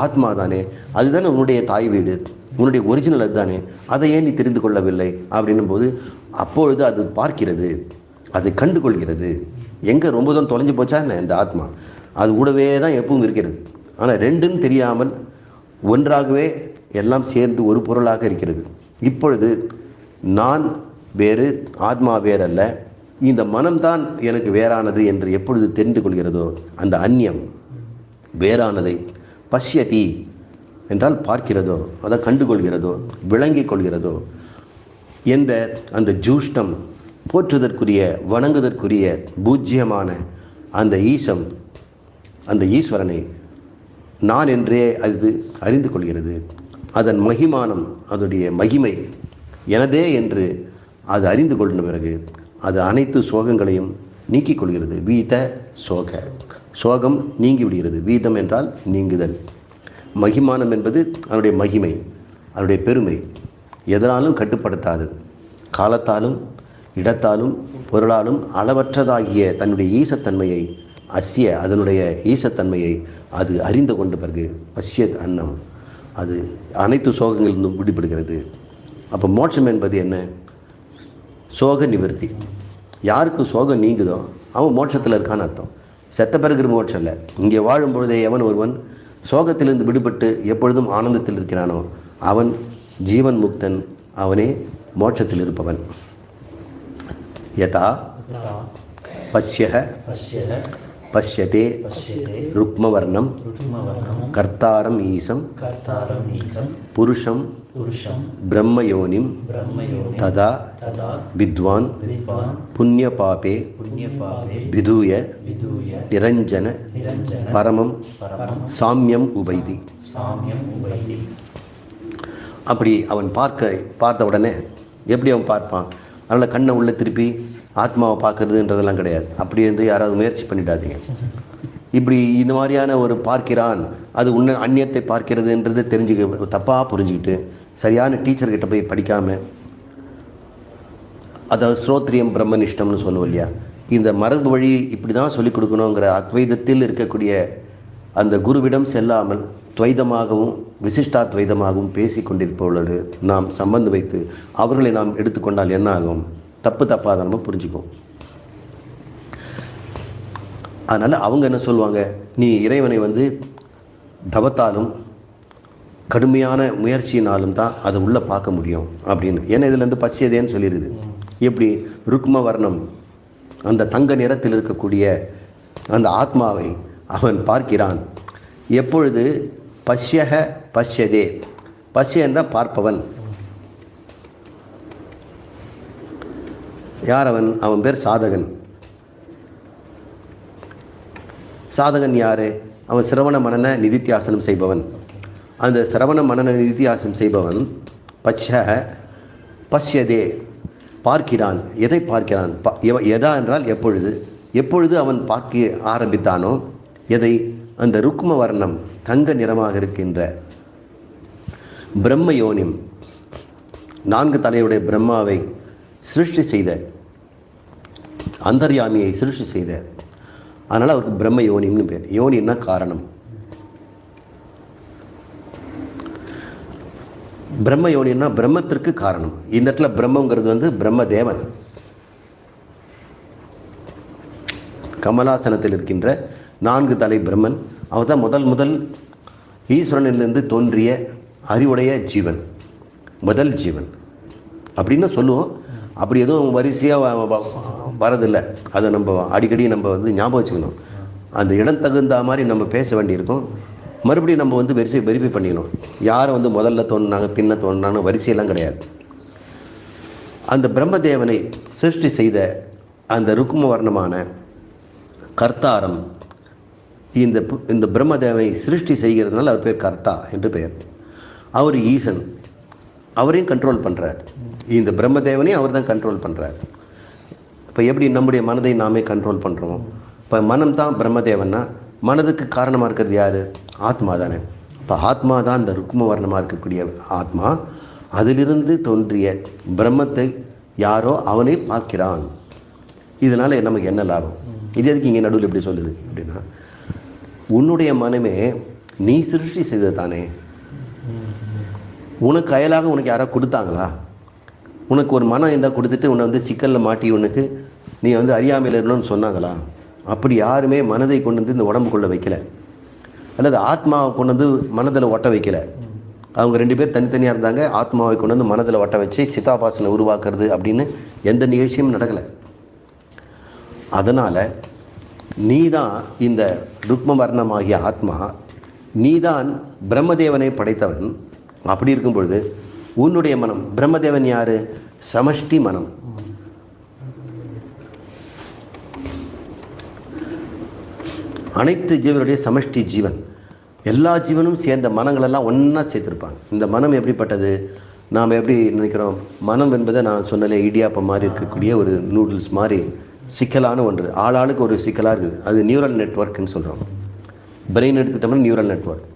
S1: ஆத்மா தானே, அதுதானே உன்னுடைய தாய் வீடு, உன்னுடைய ஒரிஜினல் அதுதானே, அதை ஏன் நீ தெரிந்து கொள்ளவில்லை அப்படின்னும் போது அப்பொழுது அது பார்க்கிறது, அது கண்டு கொள்கிறது. எங்கே ரொம்ப தூரம் தொலைஞ்சு போச்சா என்ன இந்த ஆத்மா? அது கூடவே தான் எப்பவும் இருக்கிறது. ஆனால் ரெண்டுன்னு தெரியாமல் ஒன்றாகவே எல்லாம் சேர்ந்து ஒரு பொருளாக இருக்கிறது. இப்பொழுது நான் வேறு, ஆத்மா வேறல்ல, இந்த மனம்தான் எனக்கு வேறானது என்று எப்பொழுது தெரிந்து கொள்கிறதோ, அந்த அந்நியம் வேறானதை பஷ்யதி என்றால் பார்க்கிறதோ, அதை கண்டுகொள்கிறதோ, விளங்கிக் கொள்கிறதோ, எந்த அந்த ஜூஷ்டம் போற்றுதற்குரிய வணங்குதற்குரிய பூஜ்யமான அந்த ஈசம், அந்த ஈஸ்வரனை நான் என்றே அது அறிந்து கொள்கிறது. அதன் மகிமானம், அதனுடைய மகிமை எனதே என்று அது அறிந்து கொண்ட பிறகு அது அனைத்து சோகங்களையும் நீக்கிக் கொள்கிறது. வீத சோக, சோகம் நீங்கி விடுகிறது. வீதம் என்றால் நீங்குதல். மகிமானம் என்பது அதனுடைய மகிமை, அதனுடைய பெருமை, எதனாலும் கட்டுப்படுத்தாதது, காலத்தாலும் இடத்தாலும் பொருளாலும் அளவற்றதாகிய தன்னுடைய ஈசத்தன்மையை, அதனுடைய ஈசத்தன்மையை அது அறிந்து கொண்ட பிறகு பஷ்யத் அன்னம், அது அனைத்து சோகங்களிலிருந்தும் விடுபடுகிறது. அப்போ மோட்சம் என்பது என்ன? சோக நிவர்த்தி. யாருக்கு சோகம் நீங்குதோ அவன் மோட்சத்தில் இருக்கான்னு அர்த்தம். செத்த பிறகு மோட்சம் இல்லை. இங்கே வாழும் பொழுதே எவன் ஒருவன் சோகத்திலிருந்து விடுபட்டு எப்பொழுதும் ஆனந்தத்தில் இருக்கிறானோ அவன் ஜீவன் முக்தன், அவனே மோட்சத்தில் இருப்பவன். யதா பஷ்யஹ பஷ்யதே ருக்மவர்ணம் கர்த்தாரம் ஈசம் புருஷம் பிரம்மயோனிம் ததா வித்வான் புண்ணியபாபே விதூய நிரஞ்சன பரமம் சாமியம் உபைதி. அப்படி அவன் பார்த்த உடனே எப்படி அவன் பார்ப்பான்? அதனால் கண்ணை உள்ளே திருப்பி ஆத்மாவை பார்க்கறதுன்றதெல்லாம் கிடையாது. அப்படி வந்து யாராவது முயற்சி பண்ணிடாதீங்க. இப்படி இந்த மாதிரியான ஒரு பார்க்கிறான், அது உன்ன அந்நியத்தை பார்க்கிறதுன்றது தெரிஞ்சுக்க தப்பாக புரிஞ்சுக்கிட்டு சரியான டீச்சர்கிட்ட போய் படிக்காமல், அதாவது ஸ்ரோத்ரியம் பிரம்மனிஷ்டம்னு சொல்லுவோம் இல்லையா, இந்த மரபு வழி இப்படி தான் சொல்லிக் கொடுக்கணுங்கிற அத்வைதத்தில் இருக்கக்கூடிய அந்த குருவிடம் செல்லாமல் துவைதமாகவும் விசிஷ்டாத்வைதமாகவும் பேசி கொண்டிருப்பவர்களோடு நாம் சம்பந்தம் வைத்து அவர்களை நாம் எடுத்துக்கொண்டால் என்ன ஆகும்? தப்பாக நம்ம புரிஞ்சுக்குவோம். அதனால் அவங்க என்ன சொல்லுவாங்க? நீ இறைவனை வந்து தவத்தாலும் கடுமையான முயற்சியினாலும் தான் அதை உள்ளே பார்க்க முடியும் அப்படின்னு. ஏன்னா இதில் பசியதேன்னு சொல்லிடுது. எப்படி? ருக்ம வர்ணம், அந்த தங்க நிறத்தில் இருக்கக்கூடிய அந்த ஆத்மாவை அவன் பார்க்கிறான். எப்பொழுது? பஷ்யக பஷ்யதே. பஷ்ய என்ற பார்ப்பவன். யார் அவன்? அவன் பேர் சாதகன். சாதகன் யார்? அவன் சிரவண மனன நிதித்தியாசனம் செய்பவன். அந்த சிரவண மனன நிதித்தியாசனம் செய்பவன் பஷ்யக பஷ்யதே, பார்க்கிறான். எதை பார்க்கிறான்? எதா என்றால் எப்பொழுது? எப்பொழுது அவன் பார்க்க ஆரம்பித்தானோ எதை? அந்த ருக்ம வர்ணம், தங்க நிறமாக இருக்கின்ற பிரம்மயோனிம், 4 தலையுடைய பிரம்மாவை சிருஷ்டி செய்த, அந்தர்யாமியை சிருஷ்டி செய்த, அதனால் அவருக்கு பிரம்ம யோனின்னு பேர். யோனின்னா காரணம். பிரம்ம யோனின்னா பிரம்மத்திற்கு காரணம். இந்த இடத்துல பிரம்மங்கிறது வந்து பிரம்மதேவன். கமலாசனத்தில் இருக்கின்ற 4 தலை பிரம்மன். அவர் தான் முதல் ஈஸ்வரனிலிருந்து தோன்றிய அறிவுடைய ஜீவன், முதல் ஜீவன் அப்படின்னு சொல்லுவோம். அப்படி எதுவும் வரிசையாக வரதில்லை. அதை நம்ம அடிக்கடி நம்ம வந்து ஞாபகம் வச்சுக்கணும். அந்த இடம் தகுந்த மாதிரி நம்ம பேச வேண்டியிருக்கும். மறுபடியும் நம்ம வந்து வெரிஃபை பண்ணிக்கணும். யாரை வந்து முதல்ல தோணுனாங்க பின்ன தோணுனான்னு வரிசையெல்லாம் கிடையாது. அந்த பிரம்மதேவனை சிருஷ்டி செய்த அந்த ருக்ம வர்ணமான கர்த்தாரம், இந்த பிரம்மதேவனை சிருஷ்டி செய்கிறதுனால அவர் பேர் கர்த்தா என்று பெயர். அவர் ஈசன், அவரையும் கண்ட்ரோல் பண்ணுறார். இந்த பிரம்மதேவனையும் அவர் தான் கண்ட்ரோல் பண்ணுறார். இப்போ எப்படி நம்முடைய மனதை நாமே கண்ட்ரோல் பண்ணுறோம்? இப்போ மனம் தான் பிரம்மதேவன்னா மனதுக்கு காரணமாக இருக்கிறது யார்? ஆத்மா தானே. இப்போ ஆத்மா தான் இந்த ருக்ம வர்ணமாக இருக்கக்கூடிய ஆத்மா. அதிலிருந்து தோன்றிய பிரம்மத்தை யாரோ அவனை பார்க்கிறான். இதனால் நமக்கு என்ன லாபம்? இது எதுக்கு இங்கே நடுவில் எப்படி சொல்லுது அப்படின்னா, உன்னுடைய மனமே நீ சிருஷ்டி செய்தது தானே. உனக்கு அயலாக உனக்கு யாராவது கொடுத்தாங்களா? உனக்கு ஒரு மனம் இருந்தால் கொடுத்துட்டு உன்னை வந்து சிக்கலில் மாட்டி உனக்கு நீ வந்து அறியாமையில் இருக்கணும்னு சொன்னாங்களா? அப்படி யாருமே மனதை கொண்டு வந்து இந்த உடம்புக்குள்ளே வைக்கலை, அல்லது ஆத்மாவை கொண்டு வந்து மனதில் ஒட்ட வைக்கலை. அவங்க 2 பேர் தனித்தனியாக இருந்தாங்க. ஆத்மாவை கொண்டு வந்து மனதில் வட்ட வச்சு சிதாபாசனை உருவாக்குறது அப்படின்னு எந்த நிகழ்ச்சியும் நடக்கலை. அதனால் நீ தான் இந்த ருக்ம வர்ணமாகிய ஆத்மா, நீ தான் பிரம்மதேவனை படைத்தவன். அப்படி இருக்கும் பொழுது உன்னுடைய மனம், பிரம்மதேவன் யார்? சமஷ்டி மனம். அனைத்து ஜீவனுடைய சமஷ்டி ஜீவன். எல்லா ஜீவனும் சேர்ந்த மனங்களெல்லாம் ஒன்றா சேர்த்துருப்பாங்க. இந்த மனம் எப்படிப்பட்டது? நாம் எப்படி நினைக்கிறோம்? மனம் என்பதை நான் சொன்னாலே இடியாப்பம் மாதிரி இருக்கக்கூடிய ஒரு நூடுல்ஸ் மாதிரி சிக்கலான ஒன்று. ஆளாளுக்கு ஒரு சிக்கலாக இருக்குது. அது நியூரல் நெட்வொர்க்குன்னு சொல்கிறோம். பிரெயின் எடுத்துட்டோம்னா நியூரல் நெட்வொர்க்.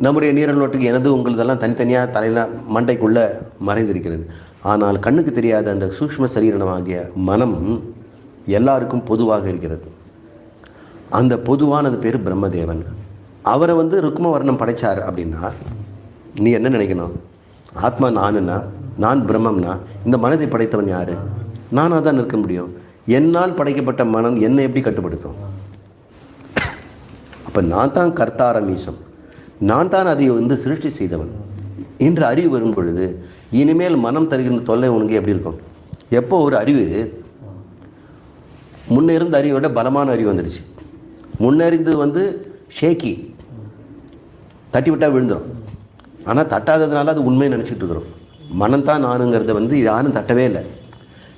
S1: நம்முடைய நியூரல் நெட்வொர்க் எனது உங்களதெல்லாம் தனித்தனியாக தலையில் மண்டைக்குள்ளே மறைந்திருக்கிறது. ஆனால் கண்ணுக்கு தெரியாத அந்த சூக்ஷ்ம சரீரமாகிய மனம் எல்லாருக்கும் பொதுவாக இருக்கிறது. அந்த பொதுவானது பேர் பிரம்மதேவன். அவரை ருக்ம வர்ணம் படைத்தார் அப்படின்னா நீ என்ன நினைக்கணும்? ஆத்மா நானுன்னா, நான் பிரம்மம்னா, இந்த மனதை படைத்தவன் யார்? நானாக தான் இருக்க முடியும். என்னால் படைக்கப்பட்ட மனம் என்னை எப்படி கட்டுப்படுத்தும்? அப்போ நான் தான் கர்த்தாரமீசம், நான் தான் அதை சிருஷ்டி செய்தவன் என்ற அறிவு வரும் பொழுது இனிமேல் மனம் தருகின்ற தொல்லை உனக்கு எப்படி இருக்கும்? எப்போ ஒரு அறிவு முன்னே இருந்த அறிவை விட பலமான அறிவு வந்துடுச்சு. முன்னறிந்து ஷேக்கி தட்டி விட்டால் விழுந்துடும். ஆனால் தட்டாததுனால அது உண்மையை நினச்சிட்டு இருக்கிறோம். மனம்தான் நானுங்கிறத யாரும் தட்டவே இல்லை,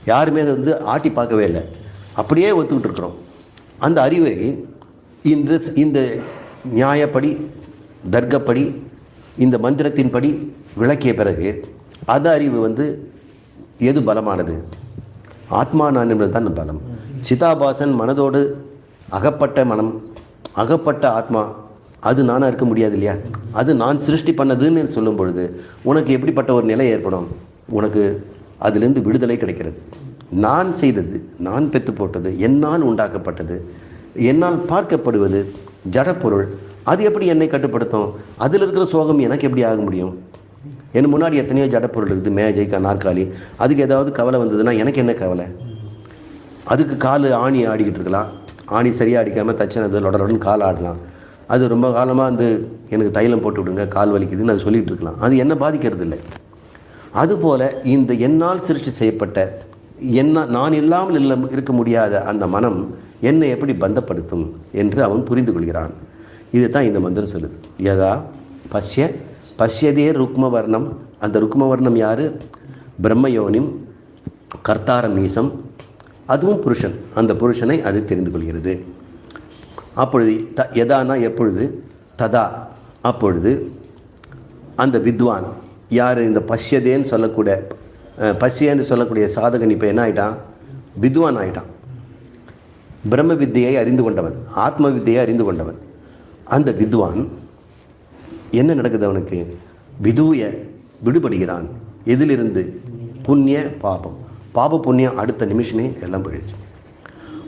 S1: யாருமே அதை ஆட்டி பார்க்கவே இல்லை, அப்படியே ஒத்துக்கிட்டு இருக்கிறோம். அந்த அறிவை இந்த நியாயப்படி, தர்க்கப்படி, இந்த மந்திரத்தின்படி விளக்கிய பிறகு அது அறிவு எது பலமானது? ஆத்மா நான் என்பது தான் பலம். சிதாபாசன் மனதோடு அகப்பட்ட மனம், அகப்பட்ட ஆத்மா, அது நானாக இருக்க முடியாது இல்லையா? அது நான் சிருஷ்டி பண்ணதுன்னு சொல்லும் பொழுது உனக்கு எப்படிப்பட்ட ஒரு நிலை ஏற்படும்? உனக்கு அதிலிருந்து விடுதலை கிடைக்கிறது. நான் செய்தது, நான் பெற்று போட்டது, என்னால் உண்டாக்கப்பட்டது, என்னால் பார்க்கப்படுவது ஜடப்பொருள், அது எப்படி என்னை கட்டுப்படுத்தும்? அதில் இருக்கிற சோகம் எனக்கு எப்படி ஆக முடியும்? என் முன்னாடி எத்தனையோ ஜடப்பொருள் இருக்குது, மேஜை, நாற்காலி, அதுக்கு ஏதாவது கவலை வந்ததுன்னா எனக்கு என்ன கவலை? அதுக்கு கால் ஆணி ஆடிக்கிட்டு இருக்கலாம், ஆணி சரியாக அடிக்காமல் தச்சினது லொடலுடன் கால் ஆடலாம். அது ரொம்ப காலமாக எனக்கு தைலம் போட்டு விடுங்க, கால் வலிக்குதுன்னு அது சொல்லிகிட்டு இருக்கலாம். அது என்ன பாதிக்கிறது இல்லை. அதுபோல் இந்த என்னால் சிருஷ்டி செய்யப்பட்ட நான் இல்லாமல் இருக்க முடியாத அந்த மனம் என்னை எப்படி பந்தப்படுத்தும் என்று அவன் புரிந்து கொள்கிறான். இது தான் இந்த மந்திரம் சொல்லுது. யதா பஷ்யதே ருக்ம வர்ணம். அந்த ருக்ம வர்ணம் யார்? பிரம்மயோனிம் கர்த்தாரமீசம். அதுவும் புருஷன். அந்த புருஷனை அது தெரிந்து கொள்கிறது. அப்பொழுது யதானா எப்பொழுது, ததா அப்பொழுது அந்த வித்வான் யார்? இந்த பஷ்யதேன்னு சொல்லக்கூடிய சாதகன் இப்போ என்ன ஆகிட்டான்? வித்வான் ஆகிட்டான். பிரம்ம வித்தியை அறிந்து கொண்டவன், ஆத்ம வித்தியை அறிந்து கொண்டவன். அந்த வித்வான் என்ன நடக்குது? அவனுக்கு விதூய விடுபடுகிறான். எதிலிருந்து? புண்ணிய பாபம். பாப புண்ணியம் அடுத்த நிமிஷமே எல்லாம் போயிடுச்சு.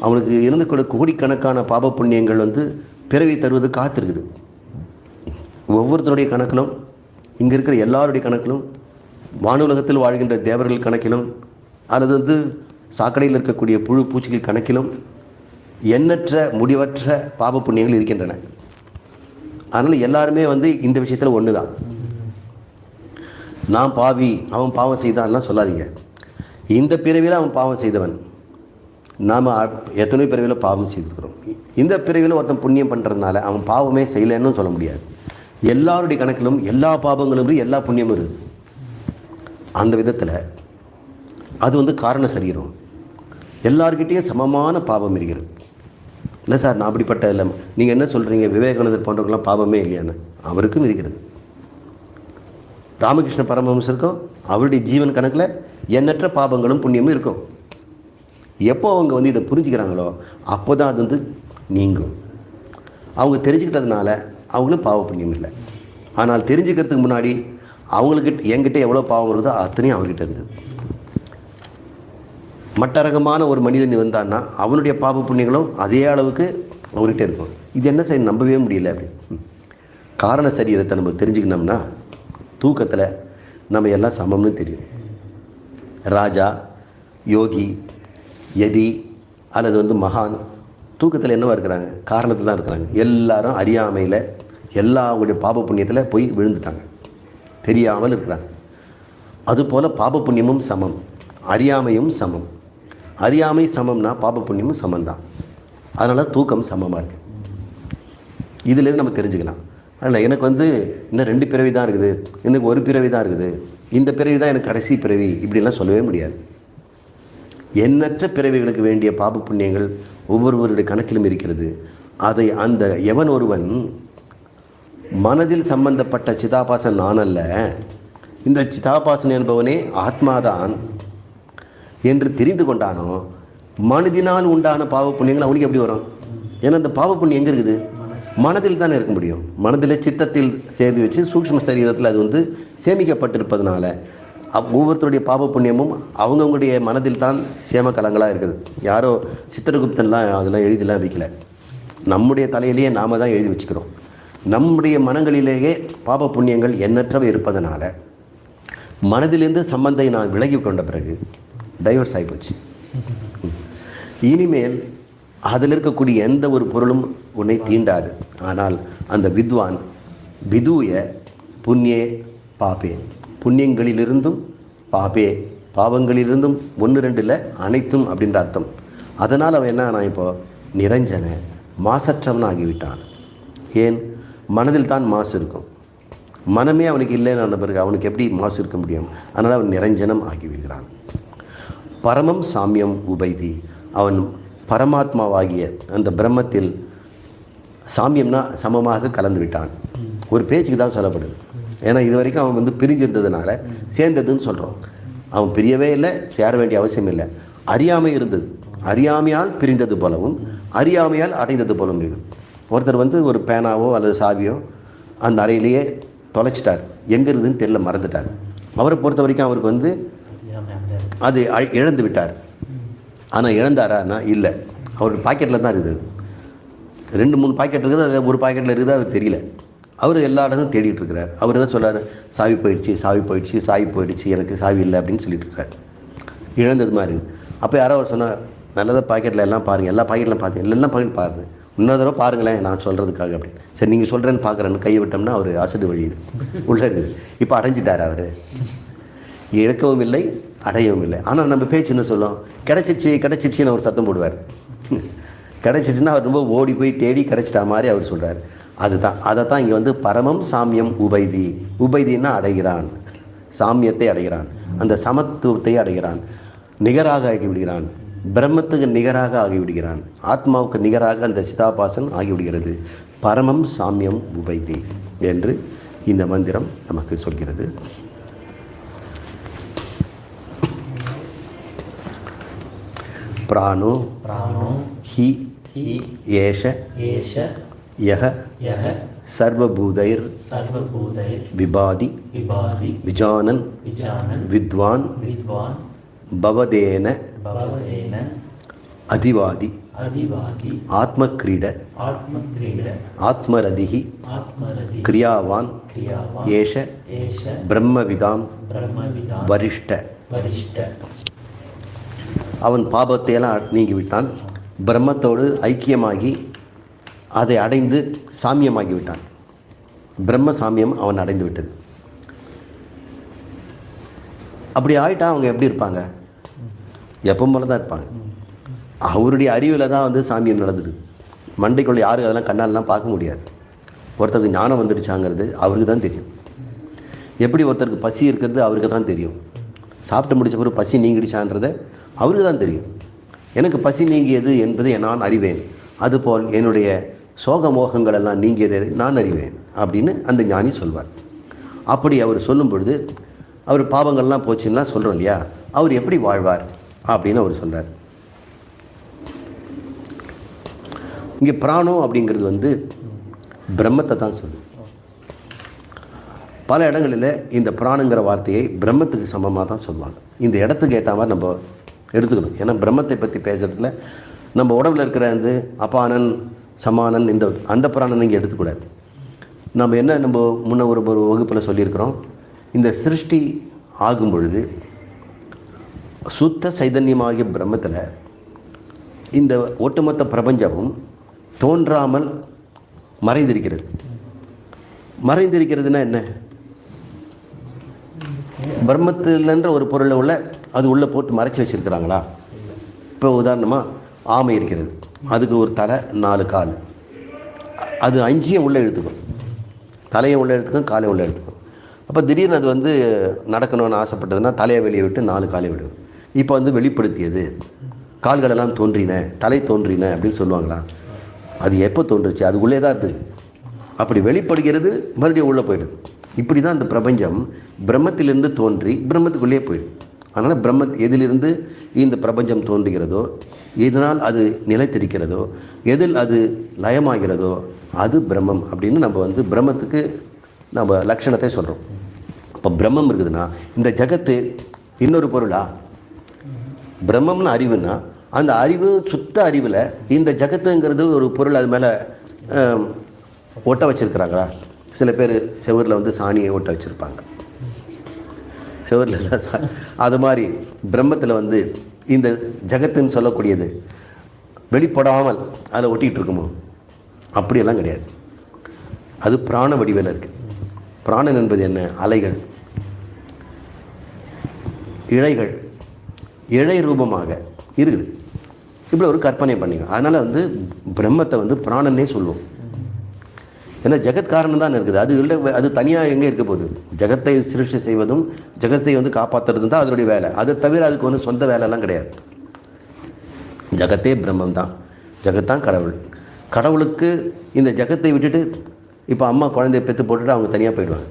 S1: அவனுக்கு இருந்து கூட கோடிக்கணக்கான பாப புண்ணியங்கள் பிறவி தருவது காத்திருக்குது. ஒவ்வொருத்தருடைய கணக்கிலும், இங்கே இருக்கிற எல்லாருடைய கணக்கிலும், வானுலகத்தில் வாழ்கின்ற தேவர்கள் கணக்கிலும், அல்லது சாக்கடையில் இருக்கக்கூடிய புழு பூச்சிகள் கணக்கிலும் எண்ணற்ற முடிவற்ற பாப புண்ணியங்கள் இருக்கின்றன. அதனால் எல்லாருமே இந்த விஷயத்தில் ஒன்று தான். நான் பாவி, அவன் பாவம் செய்தான்லாம் சொல்லாதீங்க. இந்த பிறவியில் அவன் பாவம் செய்தவன். நாம் எத்தனை பிறவியில் பாவம் செய்திருக்கிறோம். இந்த பிறவியில் ஒருத்தன் புண்ணியம் பண்ணுறதுனால அவன் பாவமே செய்யலைன்னு சொல்ல முடியாது. எல்லாருடைய கணக்கிலும் எல்லா பாவங்களும் இருக்குது, எல்லா புண்ணியமும் இருக்குது. அந்த விதத்தில் அது காரண சரீரம். எல்லார்கிட்டையும் சமமான பாவம் இருக்கிறது. இல்லை சார், நான் அப்படிப்பட்ட இல்லை. நீங்கள் என்ன சொல்கிறீங்க? விவேகானந்தர் போன்றவங்களாம் பாவமே இல்லையான்னு? அவருக்கும் இருக்கிறது. ராமகிருஷ்ண பரமஹம்சருக்கும் அவருடைய ஜீவன் கணக்கில் எண்ணற்ற பாவங்களும் புண்ணியமும் இருக்கும். எப்போ அவங்க இதை புரிஞ்சுக்கிறாங்களோ அப்போ தான் அது நீங்கும். அவங்க தெரிஞ்சுக்கிட்டதுனால அவங்களும் பாவ புண்ணியம் இல்லை. ஆனால் தெரிஞ்சுக்கிறதுக்கு முன்னாடி என்கிட்ட எவ்வளோ பாவம் வருதோ அத்தனையும் அவர்கிட்ட இருந்தது. மட்டரகமான ஒரு மனிதன் வந்தான்னா அவனுடைய பாவ புண்ணியங்களும் அதே அளவுக்கு அவர்கிட்ட இருக்கும். இது என்ன சரி நம்பவே முடியல அப்படி. காரண சரீரத்தை நம்ம தெரிஞ்சுக்கணும்னா தூக்கத்தில் நம்ம எல்லாம் சமம்னு தெரியும். ராஜா, யோகி, யதி அல்லது மகான் தூக்கத்தில் என்னவா இருக்கிறாங்க? காரணத்தில் தான் இருக்கிறாங்க. எல்லாரும் அறியாமையில் எல்லா அவங்களுடைய பாப புண்ணியத்தில் போய் விழுந்துட்டாங்க. தெரியாமல் இருக்கிறாங்க. அதுபோல் பாப புண்ணியமும் சமம், அறியாமையும் சமம். அறியாமை சமம்னா பாப புண்ணியமும் சமம்தான். அதனால் தூக்கம் சமமாக இருக்குது. இதுலேருந்து நம்ம தெரிஞ்சுக்கலாம். அதில் எனக்கு இன்னும் 2 பிறவி தான் இருக்குது, எனக்கு 1 பிறவி தான் இருக்குது, இந்த பிறவி தான் எனக்கு கடைசி பிறவி, இப்படிலாம் சொல்லவே முடியாது. எண்ணற்ற பிறவிகளுக்கு வேண்டிய பாப புண்ணியங்கள் ஒவ்வொருவருடைய கணக்கிலும் இருக்கிறது. அதை அந்த எவன் ஒருவன் மனதில் சம்பந்தப்பட்ட சிதாபாசன் நான் அல்ல, இந்த சிதாபாசன் என்பவனே ஆத்மாதான் என்று தெரிந்து கொண்டானோ, மனதினால் உண்டான பாவ புண்ணியங்கள் அவனுக்கு எப்படி வரும்? ஏன்னா அந்த பாவ புண்ணியம் எங்கே இருக்குது? மனதில் தானே இருக்க முடியும். மனதில் சித்தத்தில் சேர்த்து வச்சு சூக்ஷ்ம சரீரத்தில் அது சேமிக்கப்பட்டிருப்பதனால ஒவ்வொருத்தருடைய பாப புண்ணியமும் அவங்கவுங்களுடைய மனதில் தான் சேம கலங்களாக இருக்குது. யாரோ சித்திரகுப்தன்லாம் அதெல்லாம் எழுதிலாம் வைக்கல, நம்முடைய தலையிலேயே நாம் தான் எழுதி வச்சுக்கிறோம். நம்முடைய மனங்களிலேயே பாப புண்ணியங்கள் எண்ணற்றவை இருப்பதனால மனதிலிருந்து சம்பந்தை நான் விலகி கொண்ட பிறகு டைவர்ஸ் ஆகிப்போச்சு. இனிமேல் அதில் இருக்கக்கூடிய எந்த ஒரு பொருளும் உன்னை தீண்டாது. ஆனால் அந்த வித்வான் விதூய புண்ணியே பாபே, புண்ணியங்களிலிருந்தும் பாபே, பாவங்களிலிருந்தும் 1 2 இல்லை அனைத்தும் அப்படின்ற அர்த்தம். அதனால் அவன் என்ன நான் இப்போது நிரஞ்சன மாசற்றவன் ஆகிவிட்டான். ஏன்? மனதில் தான் மாசு இருக்கும். மனமே அவனுக்கு இல்லைன்னு பிறகு அவனுக்கு எப்படி மாசு இருக்க முடியும்? அதனால் அவன் நிரஞ்சனம் ஆகிவிடுகிறான். பரமம் சாமியம் உபைதி, அவன் பரமாத்மாவாகிய அந்த பிரம்மத்தில் சாமியம்னா சமமாக கலந்து விட்டான். ஒரு பேச்சுக்கு தான் சொல்லப்படுது. ஏன்னா இது வரைக்கும் அவன் பிரிஞ்சிருந்ததுனால சேர்ந்ததுன்னு சொல்கிறோம். அவன் பிரியவே இல்லை, சேர வேண்டிய அவசியம் இல்லை. அறியாமை இருந்தது, அறியாமையால் பிரிந்தது போலவும் அறியாமையால் அடைந்தது போலவும் இருக்குது. ஒருத்தர் ஒரு பேனாவோ அல்லது சாவியோ அந்த அறையிலேயே தொலைச்சிட்டார், எங்கே இருக்குதுன்னு தெரியல, மறந்துட்டார். அவரை பொறுத்த வரைக்கும் அவருக்கு அது இழந்து விட்டார். ஆனால் இழந்தாரான்னா இல்லை, அவர் பாக்கெட்டில் தான் இருக்குது. 2 3 பாக்கெட் இருக்குது, அது ஒரு பாக்கெட்டில் இருக்குது, அது தெரியல. அவர் எல்லா இடமும் தேடிட்டு இருக்கிறார். அவர் என்ன சொல்கிறார்? சாவி போயிடுச்சு, சாவி போயிடுச்சு, சாவி போயிடுச்சு, எனக்கு சாவி இல்லை அப்படின்னு சொல்லிட்டு இருக்கார். இழந்தது மாதிரி. அப்போ யாரோ அவர் சொன்னார், நல்லதாக பாக்கெட்டில் எல்லாம் பாருங்கள், எல்லா பாக்கெட்லாம் பார்த்தீங்க, எல்லாம் பாக்கெட் பாருங்கள், இன்னொரு தடவை பாருங்களேன் நான் சொல்கிறதுக்காக அப்படின்னு. சரி நீங்கள் சொல்கிறேன்னு பார்க்குறேன்னு கையை விட்டோம்னா அவர் அசடு வழியுது, உள்ளே இருக்குது. இப்போ அடைஞ்சிட்டார் அவர். இழக்கவும் இல்லை, அடையவும் இல்லை. ஆனால் நம்ம பேச்சு என்ன சொல்லும்? கிடச்சிச்சின்னு அவர் சத்தம் போடுவார். கிடச்சிச்சின்னா அவர் ரொம்ப ஓடி போய் தேடி கிடச்சிட்டா மாதிரி அவர் சொல்கிறார். அதுதான், அதை தான் இங்கே பரமம் சாமியம் உபைதி. உபைதின்னா அடைகிறான், சாமியத்தை அடைகிறான், அந்த சமத்துவத்தை அடைகிறான், நிகராக ஆகிவிடுகிறான், பிரம்மத்துக்கு நிகராக ஆகிவிடுகிறான், ஆத்மாவுக்கு நிகராக அந்த சிதாபாசன் ஆகிவிடுகிறது. பரமம் சாமியம் உபைதி என்று இந்த மந்திரம் நமக்கு சொல்கிறது. பிராணோ ஹி ஏஷ யஹ சர்வபூதைர் விபாதி விஜானன் வித்வான் பவதேன அதிவாதி ஆத்மக்ரீட ஆத்மரதிஹி கிரியாவான் ஏஷ பிரம்மவிதாம் வரிஷ்ட. அவன் பாபத்தையெல்லாம் நீங்கிவிட்டான், பிரம்மத்தோடு ஐக்கியமாகி அதை அடைந்து சாமியமாகிவிட்டான். பிரம்ம சாமியம் அவன் அடைந்து விட்டது. அப்படி ஆகிட்டா அவங்க எப்படி இருப்பாங்க? எப்பவும் போல தான் இருப்பாங்க. அவருடைய அறிவில் தான் சாமியம் நடந்துடுது. மண்டைக்குள்ள யாரும் அதெல்லாம் கண்ணாலெலாம் பார்க்க முடியாது. ஒருத்தருக்கு ஞானம் வந்துடுச்சாங்கிறது அவருக்கு தான் தெரியும். எப்படி ஒருத்தருக்கு பசி இருக்கிறது அவருக்கு தான் தெரியும். சாப்பிட்டு முடிச்ச பிறகு பசி நீங்கிடுச்சான்றதை அவருக்கு தான் தெரியும். எனக்கு பசி நீங்கியது என்பதை நான் அறிவேன், அதுபோல் என்னுடைய சோக மோகங்கள் எல்லாம் நீங்கியதை நான் அறிவேன் அப்படின்னு அந்த ஞானி சொல்வார். அப்படி அவர் சொல்லும் பொழுது அவர் பாவங்கள்லாம் போச்சுன்னா சொல்கிறோம் இல்லையா, அவர் எப்படி வாழ்வார் அப்படின்னு அவர் சொல்கிறார். இங்கே பிராணம் அப்படிங்கிறது பிரம்மத்தை தான் சொல்லுது. பல இடங்களில் இந்த பிராணுங்கிற வார்த்தையை பிரம்மத்துக்கு சமமாக தான் சொல்லுவாங்க. இந்த இடத்துக்கு ஏற்ற மாதிரி நம்ம எடுத்துக்கணும். ஏன்னா பிரம்மத்தை பற்றி பேசுகிறதுல நம்ம உடம்புல இருக்கிற அபானன் சமானன் அந்த பிராணன் இங்கே எடுத்துக்கூடாது. நம்ம முன்ன ஒரு வகுப்பில் சொல்லியிருக்கிறோம், இந்த சிருஷ்டி ஆகும் பொழுது சுத்த சைதன்யமாகிய பிரம்மத்தில் இந்த ஒட்டுமொத்த பிரபஞ்சமும் தோன்றாமல் மறைந்திருக்கிறது. மறைந்திருக்கிறதுனா என்ன? பிரம்மத்தில்ன்ற ஒரு பொருளை அது உள்ளே போட்டு மறைச்சி வச்சுருக்கிறாங்களா? இப்போ உதாரணமாக ஆமை இருக்கிறது, அதுக்கு ஒரு தலை 4 கால், அது 5ஐயும் உள்ளே இழுத்துக்கும், தலையை உள்ளே எடுத்துக்கும், காலையை உள்ளே எடுத்துக்கும். அப்போ திடீர்னு அது நடக்கணும்னு ஆசைப்பட்டதுன்னா தலையை வெளியே விட்டு 4 காலை விடும். இப்போ வெளிப்படுத்தியது கால்களெல்லாம் தோன்றின, தலை தோன்றின அப்படின்னு சொல்லுவாங்களா? அது எப்போ தோன்றுச்சு? அது உள்ளே தான் இருந்தது. அப்படி வெளிப்படுகிறது, மறுபடியும் உள்ளே போயிடுது. இப்படி தான் இந்த பிரபஞ்சம் பிரம்மத்திலிருந்து தோன்றி பிரம்மத்துக்குள்ளே போயிடுது. அதனால் எதிலிருந்து இந்த பிரபஞ்சம் தோன்றுகிறதோ, எதனால் அது நிலைத்திருக்கிறதோ, எதில் அது லயமாகிறதோ அது பிரம்மம் அப்படின்னு நம்ம பிரம்மத்துக்கு நம்ம லட்சணத்தை சொல்கிறோம். இப்போ பிரம்மம் இருக்குதுன்னா இந்த ஜகத்து இன்னொரு பொருளா? பிரம்மம்னு அறிவுன்னா அந்த அறிவு சுத்த அறிவில் இந்த ஜகத்துங்கிறது ஒரு பொருள் அது மேலே ஒட்ட வச்சுருக்கிறாங்களா? சில பேர் செவரில் சாணியை ஒட்ட வச்சுருப்பாங்க, செவரில். அது மாதிரி பிரம்மத்தில் இந்த ஜகத்துன்னு சொல்லக்கூடியது வெளிப்படாமல் அதில் ஒட்டிகிட்டு இருக்குமோ? அப்படியெல்லாம் கிடையாது. அது பிராண வடிவில் இருக்குது. பிராணன் என்பது என்ன? அலைகள், இழைகள், இழை ரூபமாக இருக்குது. இப்படி ஒரு கற்பனை பண்ணிங்க. அதனால் பிரம்மத்தை பிராணன்னே சொல்லுவோம். ஏன்னா ஜெகத் காரணம் தான் இருக்குது. அது இல்லை, அது தனியாக எங்கே இருக்க போகுது? ஜெகத்தை சிருஷ்டி செய்வதும் ஜெகத்தை காப்பாற்றுறதும் தான் அதனுடைய வேலை. அதை தவிர அதுக்கு சொந்த வேலைலாம் கிடையாது. ஜெகத்தே பிரம்மம் தான், ஜெகத்தான் கடவுள். கடவுளுக்கு இந்த ஜெகத்தை விட்டுட்டு இப்போ அம்மா குழந்தைய பெற்று போட்டுட்டு அவங்க தனியாக போயிடுவாங்க.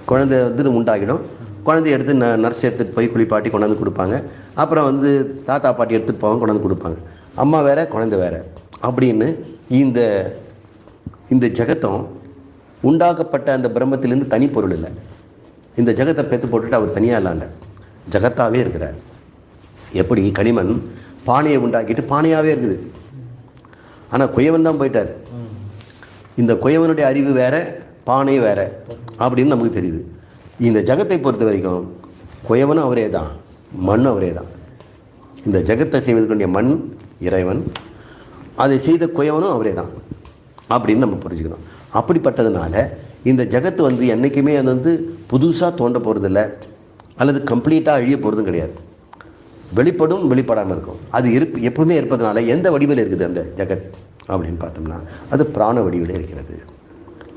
S1: குழந்தை உண்டாகிடும். குழந்தைய எடுத்து நர்ஸ் எடுத்துகிட்டு போய் குளிப்பாட்டி கொண்டாந்து கொடுப்பாங்க. அப்புறம் தாத்தா பாட்டி எடுத்துகிட்டு போவாங்க, கொண்டாந்து கொடுப்பாங்க. அம்மா வேறு, குழந்தை வேறு அப்படின்னு இந்த ஜெகத்தம் உண்டாக்கப்பட்ட அந்த பிரம்மத்திலேருந்து தனி பொருள் இல்லை. இந்த ஜெகத்தை பெற்று போட்டுட்டு அவர் தனியாக இல்லை, ஜெகத்தாகவே இருக்கிறார். எப்படி களிமண் பானையை உண்டாக்கிட்டு பானையாகவே இருக்குது, ஆனால் குயவன் தான் போயிட்டார். இந்த குயவனுடைய அறிவு வேறு, பானை வேறு அப்படின்னு நமக்கு தெரியுது. இந்த ஜெகத்தை பொறுத்த வரைக்கும் குயவனும் அவரே தான், மண்ணும் அவரே தான். இந்த ஜெகத்தை செய்வதற்குரிய மண் இறைவன், அதை செய்த குயவனும் அவரே தான் அப்படின்னு நம்ம புரிஞ்சுக்கணும். அப்படிப்பட்டதுனால இந்த ஜெகத்து என்றைக்குமே புதுசாக தோன்ற போகிறதில்ல, அல்லது கம்ப்ளீட்டாக அழிய போகிறதும் கிடையாது. வெளிப்படும், வெளிப்படாமல் இருக்கும். அது எப்பவுமே இருப்பதனால எந்த வடிவில் இருக்குது அந்த ஜெகத் அப்படின்னு பார்த்தோம்னா அது பிராண வடிவில் இருக்கிறது.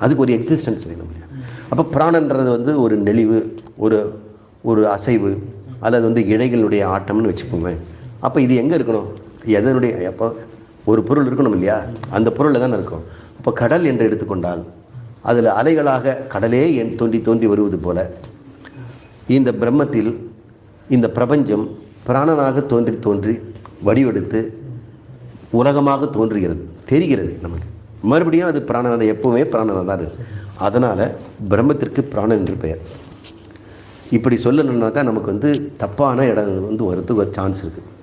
S1: அதுக்கு ஒரு எக்ஸிஸ்டன்ஸ் வேணும் இல்லையா? அப்போ பிராணன்றது ஒரு நெளிவு, ஒரு அசைவு, அல்லது இழைகளுடைய ஆட்டம்னு வச்சுக்கோங்க. அப்போ இது எங்கே இருக்கணும்? எதனுடைய அப்போ ஒரு பொருள் இருக்கணும் இல்லையா? அந்த பொருளில் தான் இருக்கும். அப்போ கடல் என்று எடுத்துக்கொண்டால் அதில் அலைகளாக கடலே தோன்றி தோன்றி வருவது போல இந்த பிரம்மத்தில் இந்த பிரபஞ்சம் பிராணனாக தோன்றி தோன்றி வடிவெடுத்து உலகமாக தோன்றுகிறது, தெரிகிறது நமக்கு. மறுபடியும் அது பிராணன், எப்போவுமே பிராணனாக தான் இருக்குது. அதனால் பிரம்மத்திற்கு பிராணன் என்று பெயர். இப்படி சொல்லணுன்னாக்கா நமக்கு தப்பான இடம் வரதுக்கு ஒரு சான்ஸ் இருக்குது.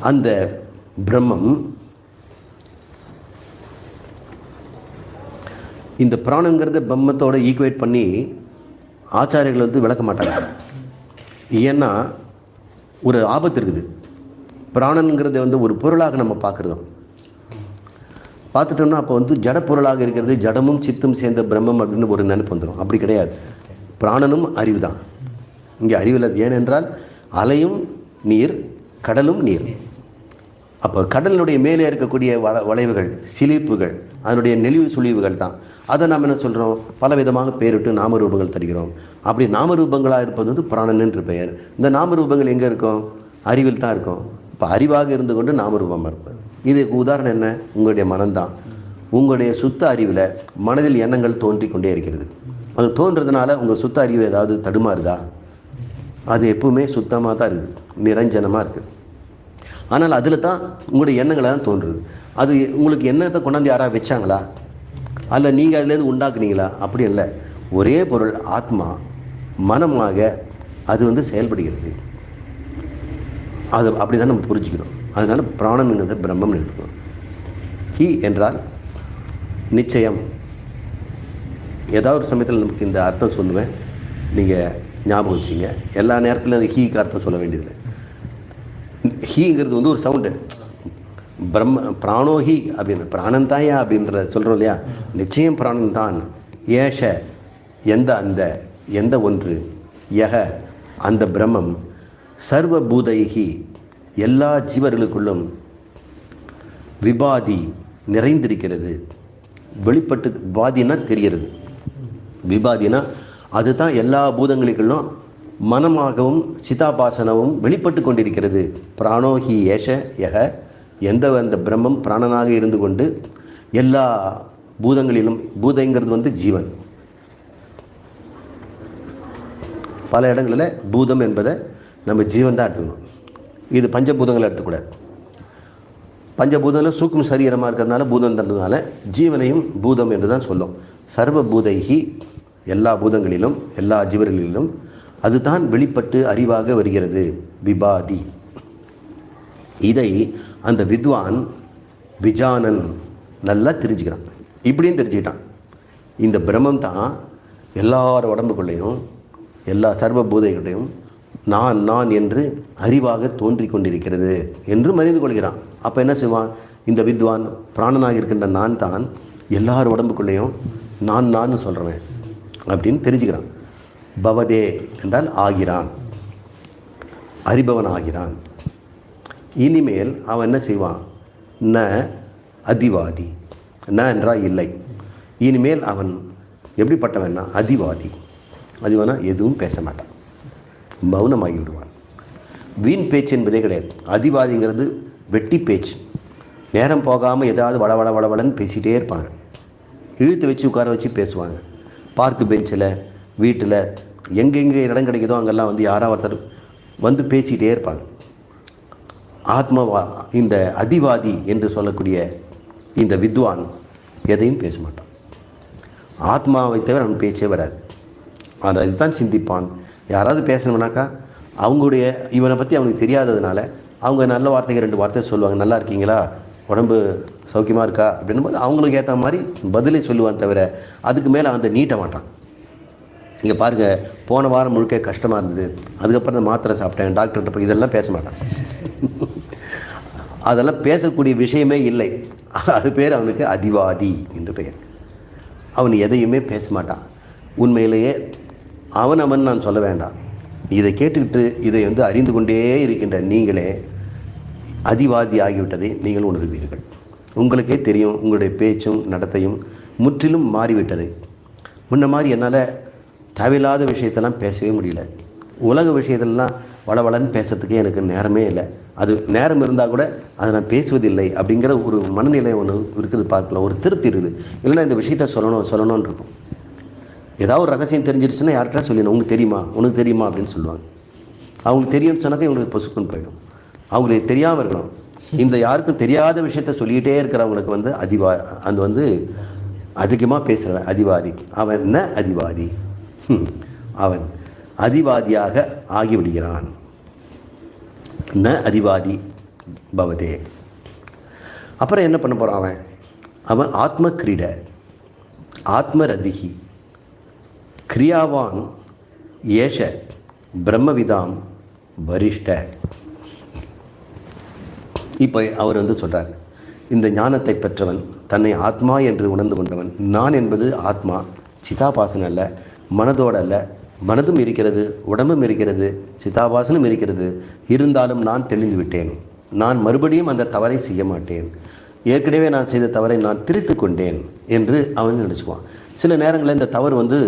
S1: அந்த பிரம்மம் இந்த பிராணங்கிறத பிரம்மத்தோட ஈக்குவேட் பண்ணி ஆச்சாரியர்கள் விளக்க மாட்டாங்க. ஏன்னா ஒரு ஆபத்து இருக்குது. பிராணங்கிறத ஒரு பொருளாக நம்ம பார்க்குறோம். பார்த்துட்டோம்னா அப்போ ஜட பொருளாக இருக்கிறது, ஜடமும் சித்தும் சேர்ந்த பிரம்மம் அப்படின்னு ஒரு நினைப்பு வந்துடும். அப்படி கிடையாது. பிராணனும் அறிவு தான். இங்கே அறிவில் ஏனென்றால் அலையும் நீர், கடலும் நீர். அப்போ கடலினுடைய மேலே இருக்கக்கூடிய வளைவுகள், சிலிப்புகள், அதனுடைய நெளிவு சுழிவுகள் தான். அதை நாம் என்ன சொல்கிறோம்? பல விதமாக பேரிட்டு நாமரூபங்கள் தருகிறோம். அப்படி நாமரூபங்களாக இருப்பது பிராணன் என்று பெயர். இந்த நாமரூபங்கள் எங்கே இருக்கும்? அறிவில் தான் இருக்கும். இப்போ அறிவாக இருந்து கொண்டு நாமரூபமாக இருப்பது. இதுக்கு உதாரணம் என்ன? உங்களுடைய மனம்தான். உங்களுடைய சுத்த அறிவில் மனதில் எண்ணங்கள் தோன்றி கொண்டே இருக்கிறது. அது தோன்றதுனால உங்கள் சுத்த அறிவு ஏதாவது தடுமாறுதா? அது எப்பவுமே சுத்தமாக தான் இருக்குது, நிரஞ்சனமாக இருக்குது. ஆனால் அதில் தான் உங்களுடைய எண்ணங்களை தான் தோன்றுறது. அது உங்களுக்கு எண்ணத்தை கொண்டாந்து யாராவது வச்சாங்களா? அல்ல நீங்கள் அதுலேருந்து உண்டாக்குனீங்களா? அப்படி இல்லை. ஒரே பொருள் ஆத்மா மனமாக அது செயல்படுகிறது. அது அப்படி தான் நம்ம புரிஞ்சுக்கணும். அதனால் பிராணம்ங்கிறத பிரம்மம்னு எடுத்துக்கணும். ஹி என்றால் நிச்சயம். ஏதாவது ஒரு சமயத்தில் நமக்கு இந்த அர்த்தம் சொல்லுவேன், நீங்கள் ஞாபகம் வச்சுங்க. எல்லா நேரத்திலும் அந்த ஹீக்கு அர்த்தம் சொல்ல வேண்டியதில்லை. ஹீங்கிறது ஒரு சவுண்டு. பிராணோஹி அப்படின்னு பிராணந்தாயா அப்படின்ற சொல்கிறோம் இல்லையா, நிச்சயம் பிராணன்தான். ஏஷ எந்த ஒன்று, யக அந்த பிரம்மம், சர்வபூதைகி எல்லா ஜீவர்களுக்குள்ளும், விபாதி நிறைந்திருக்கிறது. வெளிப்பட்டு பாதினா தெரிகிறது, விபாதினா அதுதான் எல்லா பூதங்களுக்குள்ளும் மனமாகவும் சிதாபாசனவும் வெளிப்பட்டு கொண்டிருக்கிறது. பிராணோஹி ஏஷ யக அந்த பிரம்மம் பிராணனாக இருந்து கொண்டு எல்லா பூதங்களிலும், பூதங்கிறது ஜீவன். பல இடங்களில் பூதம் என்பதை நம்ம ஜீவன் தான் எடுத்துக்கணும். இது பஞ்சபூதங்களை எடுத்துக்கூடாது. பஞ்சபூதங்களில் சூக்ஷ்ம சரீரமாக இருக்கிறதுனால பூதம் தந்ததுனால ஜீவனையும் பூதம் என்று தான் சொல்லும். சர்வபூதைகி எல்லா பூதங்களிலும் எல்லா ஜீவர்களிலும் அதுதான் வெளிப்பட்டு அறிவாக வருகிறது. விபாதி இதை அந்த வித்வான் விஜானன் நல்லா தெரிஞ்சுக்கிறான். இப்படியும் தெரிஞ்சுக்கிட்டான், இந்த பிரம்மம் தான் எல்லார உடம்புக்குள்ளேயும் எல்லா சர்வபூதைகளையும் நான் என்று அறிவாக தோன்றி கொண்டிருக்கிறது என்று மறிந்து கொள்கிறான். அப்போ என்ன செய்வான் இந்த வித்வான்? பிராணனாக இருக்கின்ற நான் தான் எல்லார் உடம்புக்குள்ளேயும் நான் சொல்கிறேன் அப்படின்னு தெரிஞ்சுக்கிறான். பவதே என்றால் ஆகிறான், அறிபவன் ஆகிறான். இனிமேல் அவன் என்ன செய்வான்? ந அதிவாதி, ந என்றால் இல்லை. இனிமேல் அவன் எப்படிப்பட்டவன்னா அதிவாதி. அதிவானா எதுவும் பேச மாட்டான், மௌனமாகி விடுவான். வீண் பேச்சு என்பதே கிடையாது. அதிவாதிங்கிறது வெட்டி பேச்சு. நேரம் போகாமல் ஏதாவது வளவளன்னு பேசிகிட்டே இருப்பாங்க. இழுத்து வச்சு உட்கார வச்சு பேசுவாங்க. பார்க்கு பெஞ்சில், வீட்டில், எங்கெங்கே இடம் கிடைக்குதோ அங்கெல்லாம் யாராவது ஒருத்தர் வந்து பேசிகிட்டே இருப்பாங்க. இந்த அதிவாதி என்று சொல்லக்கூடிய இந்த வித்வான் எதையும் பேச மாட்டான். ஆத்மாவை தவிர அவன் பேச்சே வராது. அதுதான் சிந்திப்பான். யாராவது பேசணும்னாக்கா அவங்களுடைய இவனை பற்றி அவனுக்கு தெரியாததுனால அவங்க நல்ல வார்த்தைக்கு 2 வார்த்தை சொல்லுவாங்க. நல்லா இருக்கீங்களா, உடம்பு சௌக்கியமாக இருக்கா அப்படின்னும் போது அவங்களுக்கு ஏற்ற மாதிரி பதிலே சொல்லுவான் தவிர அதுக்கு மேலே அந்த நீட்ட மாட்டான். இங்கே பாருங்கள், போன வாரம் முழுக்க கஷ்டமாக இருந்தது, அதுக்கப்புறம் இந்த மாத்திரை சாப்பிட்டேன், டாக்டர்கிட்ட போய், இதெல்லாம் பேச மாட்டான். அதெல்லாம் பேசக்கூடிய விஷயமே இல்லை. அது பேர் அவனுக்கு அதிவாதி என்று பெயர். அவன் எதையுமே பேச மாட்டான். உண்மையிலேயே அவன் நான் சொல்ல வேண்டாம். இதை கேட்டுக்கிட்டு இதை அறிந்து கொண்டே இருக்கின்ற நீங்களே அதிவாதி ஆகிவிட்டதை நீங்கள் உணர்வீர்கள். உங்களுக்கே தெரியும், உங்களுடைய பேச்சும் நடத்தையும் முற்றிலும் மாறிவிட்டது. முன்ன மாதிரி என்னால் தேவையில்லாத விஷயத்தெல்லாம் பேசவே முடியல. உலக விஷயத்தெல்லாம் வளவளன்னு பேசுறதுக்கே எனக்கு நேரமே இல்லை. அது நேரம் இருந்தால் கூட அதை நான் பேசுவதில்லை அப்படிங்கிற ஒரு மனநிலை ஒன்று இருக்குது. பார்க்கலாம், ஒரு திருப்தி இருக்குது. இல்லைன்னா இந்த விஷயத்த சொல்லணும்னு இருக்கும். ஏதாவது ஒரு ரகசியம் தெரிஞ்சிருச்சுன்னா யார்கிட்ட சொல்லணும், உனக்கு தெரியுமா அப்படின்னு சொல்லுவாங்க. அவங்களுக்கு தெரியும்னு சொன்னாக்க இவங்களுக்கு பொசுக்குன்னு போயிடும். அவங்களுக்கு தெரியாமல் இருக்கணும். இந்த யாருக்கும் தெரியாத விஷயத்த சொல்லிகிட்டே இருக்கிறவங்களுக்கு அந்த அதிகமாக பேசுகிறவன் அதிவாதி. அவன் என்ன அதிவாதி? அவன் அதிவாதியாக ஆகிவிடுகிறான். ந அதிவாதி பவதே. அப்புறம் என்ன பண்ண போகிறான் அவன் ஆத்ம கிரீட, ஆத்மரதிகி, கிரியாவான், ஏஷ பிரம்மவிதாம் வரிஷ்ட. இப்போ அவர் சொல்கிறார், இந்த ஞானத்தை பெற்றவன், தன்னை ஆத்மா என்று உணர்ந்து கொண்டவன். நான் என்பது ஆத்மா, சிதாபாசனம் அல்ல, மனதோடு அல்ல. மனதும் இருக்கிறது, உடம்பும் இருக்கிறது, சிதாபாசனும் இருக்கிறது. இருந்தாலும் நான் தெளிந்து விட்டேன். நான் மறுபடியும் அந்த தவறை செய்ய மாட்டேன். ஏற்கனவே நான் செய்த தவறை நான் திரித்து கொண்டேன் என்று அவன் நினச்சிக்குவான். சில நேரங்களில் இந்த தவறு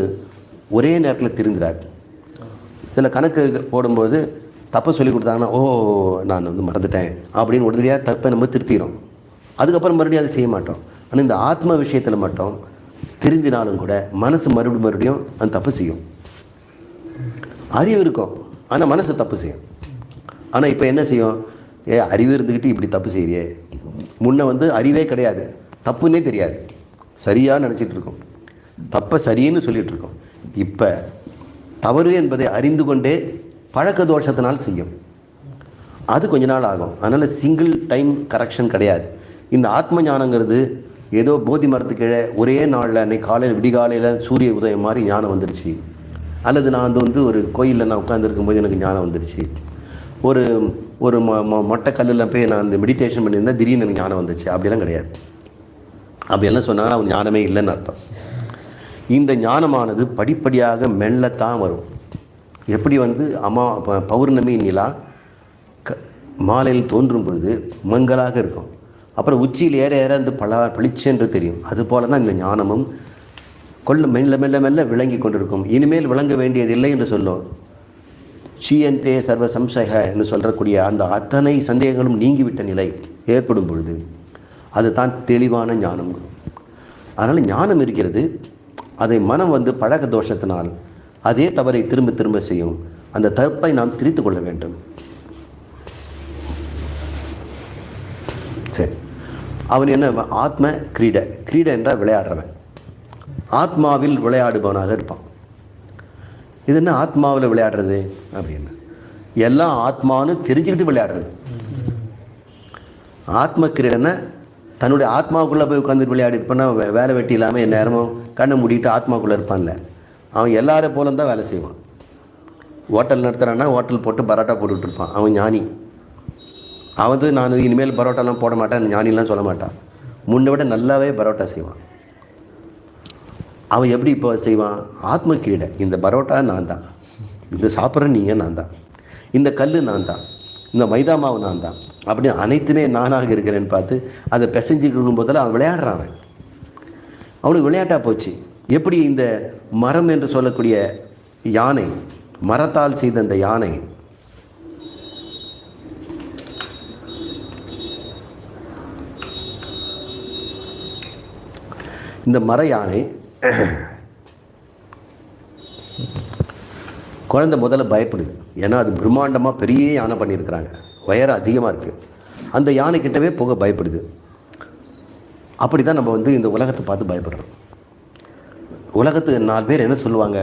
S1: ஒரே நேரத்தில் திருந்துறார். சில கணக்கு போடும்போது தப்பை சொல்லி கொடுத்தாங்கன்னா, ஓ நான் மறந்துட்டேன் அப்படின்னு உடனடியாக தப்பை நம்ம திருத்திக்கிறோம். அதுக்கப்புறம் மறுபடியும் அதை செய்ய மாட்டோம். ஆனால் இந்த ஆத்ம விஷயத்தில் மட்டும் திருந்தினாலும் கூட மனசு மறுபடியும் அந்த தப்பு செய்யும். அறிவு இருக்கும், ஆனால் மனசு தப்பு செய்யும். ஆனால் இப்போ என்ன செய்யும்? அறிவு இருந்துக்கிட்டு இப்படி தப்பு செய்கிறியே. முன்ன அறிவே கிடையாது, தப்புன்னே தெரியாது, சரியாக நினச்சிட்டு இருக்கோம், தப்பை சரின்னு சொல்லிகிட்டு இருக்கோம். இப்போ தவறு என்பதை அறிந்து கொண்டே பழக்க தோஷத்தினால் செய்யும். அது கொஞ்ச நாள் ஆகும். அதனால் சிங்கிள் டைம் கரெக்ஷன் கிடையாது. இந்த ஆத்ம ஞானங்கிறது ஏதோ போதி மரத்துக்கு கீழே ஒரே நாளில் அன்றைக்கி காலையில் விடிகாலையில் சூரிய உதயம் மாதிரி ஞானம் வந்துடுச்சு, அல்லது நான் ஒரு கோயிலில் நான் உட்காந்துருக்கும்போது எனக்கு ஞானம் வந்துடுச்சு, ஒரு ஒரு மொட்டை கல்லில் போய் நான் இந்த மெடிடேஷன் பண்ணியிருந்தேன் திடீர்னு எனக்கு ஞானம் வந்துச்சு, அப்படிலாம் கிடையாது. அப்படியெல்லாம் சொன்னாலும் அவன் ஞானமே இல்லைன்னு அர்த்தம். இந்த ஞானமானது படிப்படியாக மெல்லத்தான் வரும். எப்படி வந்து பௌர்ணமி நிலா மாலையில் தோன்றும் பொழுது மங்கலாக இருக்கும், அப்புறம் உச்சியில் ஏற ஏற அந்த பளிச்சென்று தெரியும். அதுபோல தான் இந்த ஞானமும் மெல்ல மெல்ல மெல்ல விளங்கி கொண்டிருக்கும். இனிமேல் விளங்க வேண்டியதில்லை என்று சொல்லும். ஷீயந்தே சர்வ சம்சய என்று சொல்லக்கூடிய அந்த அத்தனை சந்தேகங்களும் நீங்கிவிட்ட நிலை ஏற்படும் பொழுது அதுதான் தெளிவான ஞானம். அதனால் ஞானம் இருக்கிறது. அதை மனம் வந்து பழக்க தோஷத்தினால் அதே தவறை திரும்ப திரும்ப செய்யும். அந்த தப்பை நாம் திரித்து கொள்ள வேண்டும். சரி, அவன் என்ன ஆத்ம கிரீடை என்றால் விளையாடுறவன், ஆத்மாவில் விளையாடுபவனாக இருப்பான். இது என்ன ஆத்மாவில் விளையாடுறது அப்படின்னு, எல்லாம் ஆத்மான்னு தெரிஞ்சுக்கிட்டு விளையாடுறது. ஆத்ம கிரீடனை தன்னுடைய ஆத்மாவுக்குள்ளே போய் உட்காந்துட்டு விளையாடி இருப்பான்னா வேலை வெட்டி இல்லாமல் என் நேரமும் கண்ணை மூடிட்டு ஆத்மாக்குள்ளே இருப்பான்ல, அவன் எல்லாரும் போல தான் வேலை செய்வான். ஹோட்டல் நடத்துகிறான்னா ஹோட்டல் போட்டு பரோட்டா போட்டுக்கிட்டு இருப்பான், அவன் ஞானி. அவன் நான் இனிமேல் பரோட்டாலாம் போட மாட்டேன் ஞானிலாம் சொல்ல மாட்டான், முன்னை விட நல்லாவே பரோட்டா செய்வான். அவன் எப்படி இப்போ செய்வான்? ஆத்ம கிரீடை, இந்த பரோட்டா நான் தான், இந்த சாப்பிட்ற நீங்கள் நான் தான், இந்த கல் நான் தான், இந்த மைதா மாவு நான் தான், அப்படி அனைத்துமே நானாக இருக்கிறேன்னு பார்த்து அதை பிசைஞ்சிக்கணும் போதில் அவன் விளையாடுறான். அவனுக்கு விளையாட்டாக போச்சு. எப்படி இந்த மரம் என்று சொல்லக்கூடிய யானை, மரத்தால் செய்த அந்த யானை இந்த மர யானை குழந்தை முதல்ல பயப்படுது. ஏன்னா அது பிரம்மாண்டமாக பெரிய யானை பண்ணியிருக்கிறாங்க, உயரம் அதிகமாக இருக்குது. அந்த யானைக்கிட்டவே போக பயப்படுது. அப்படி தான் நம்ம வந்து இந்த உலகத்தை பார்த்து பயப்படுறோம். உலகத்துக்கு 4 பேர் என்ன சொல்லுவாங்க,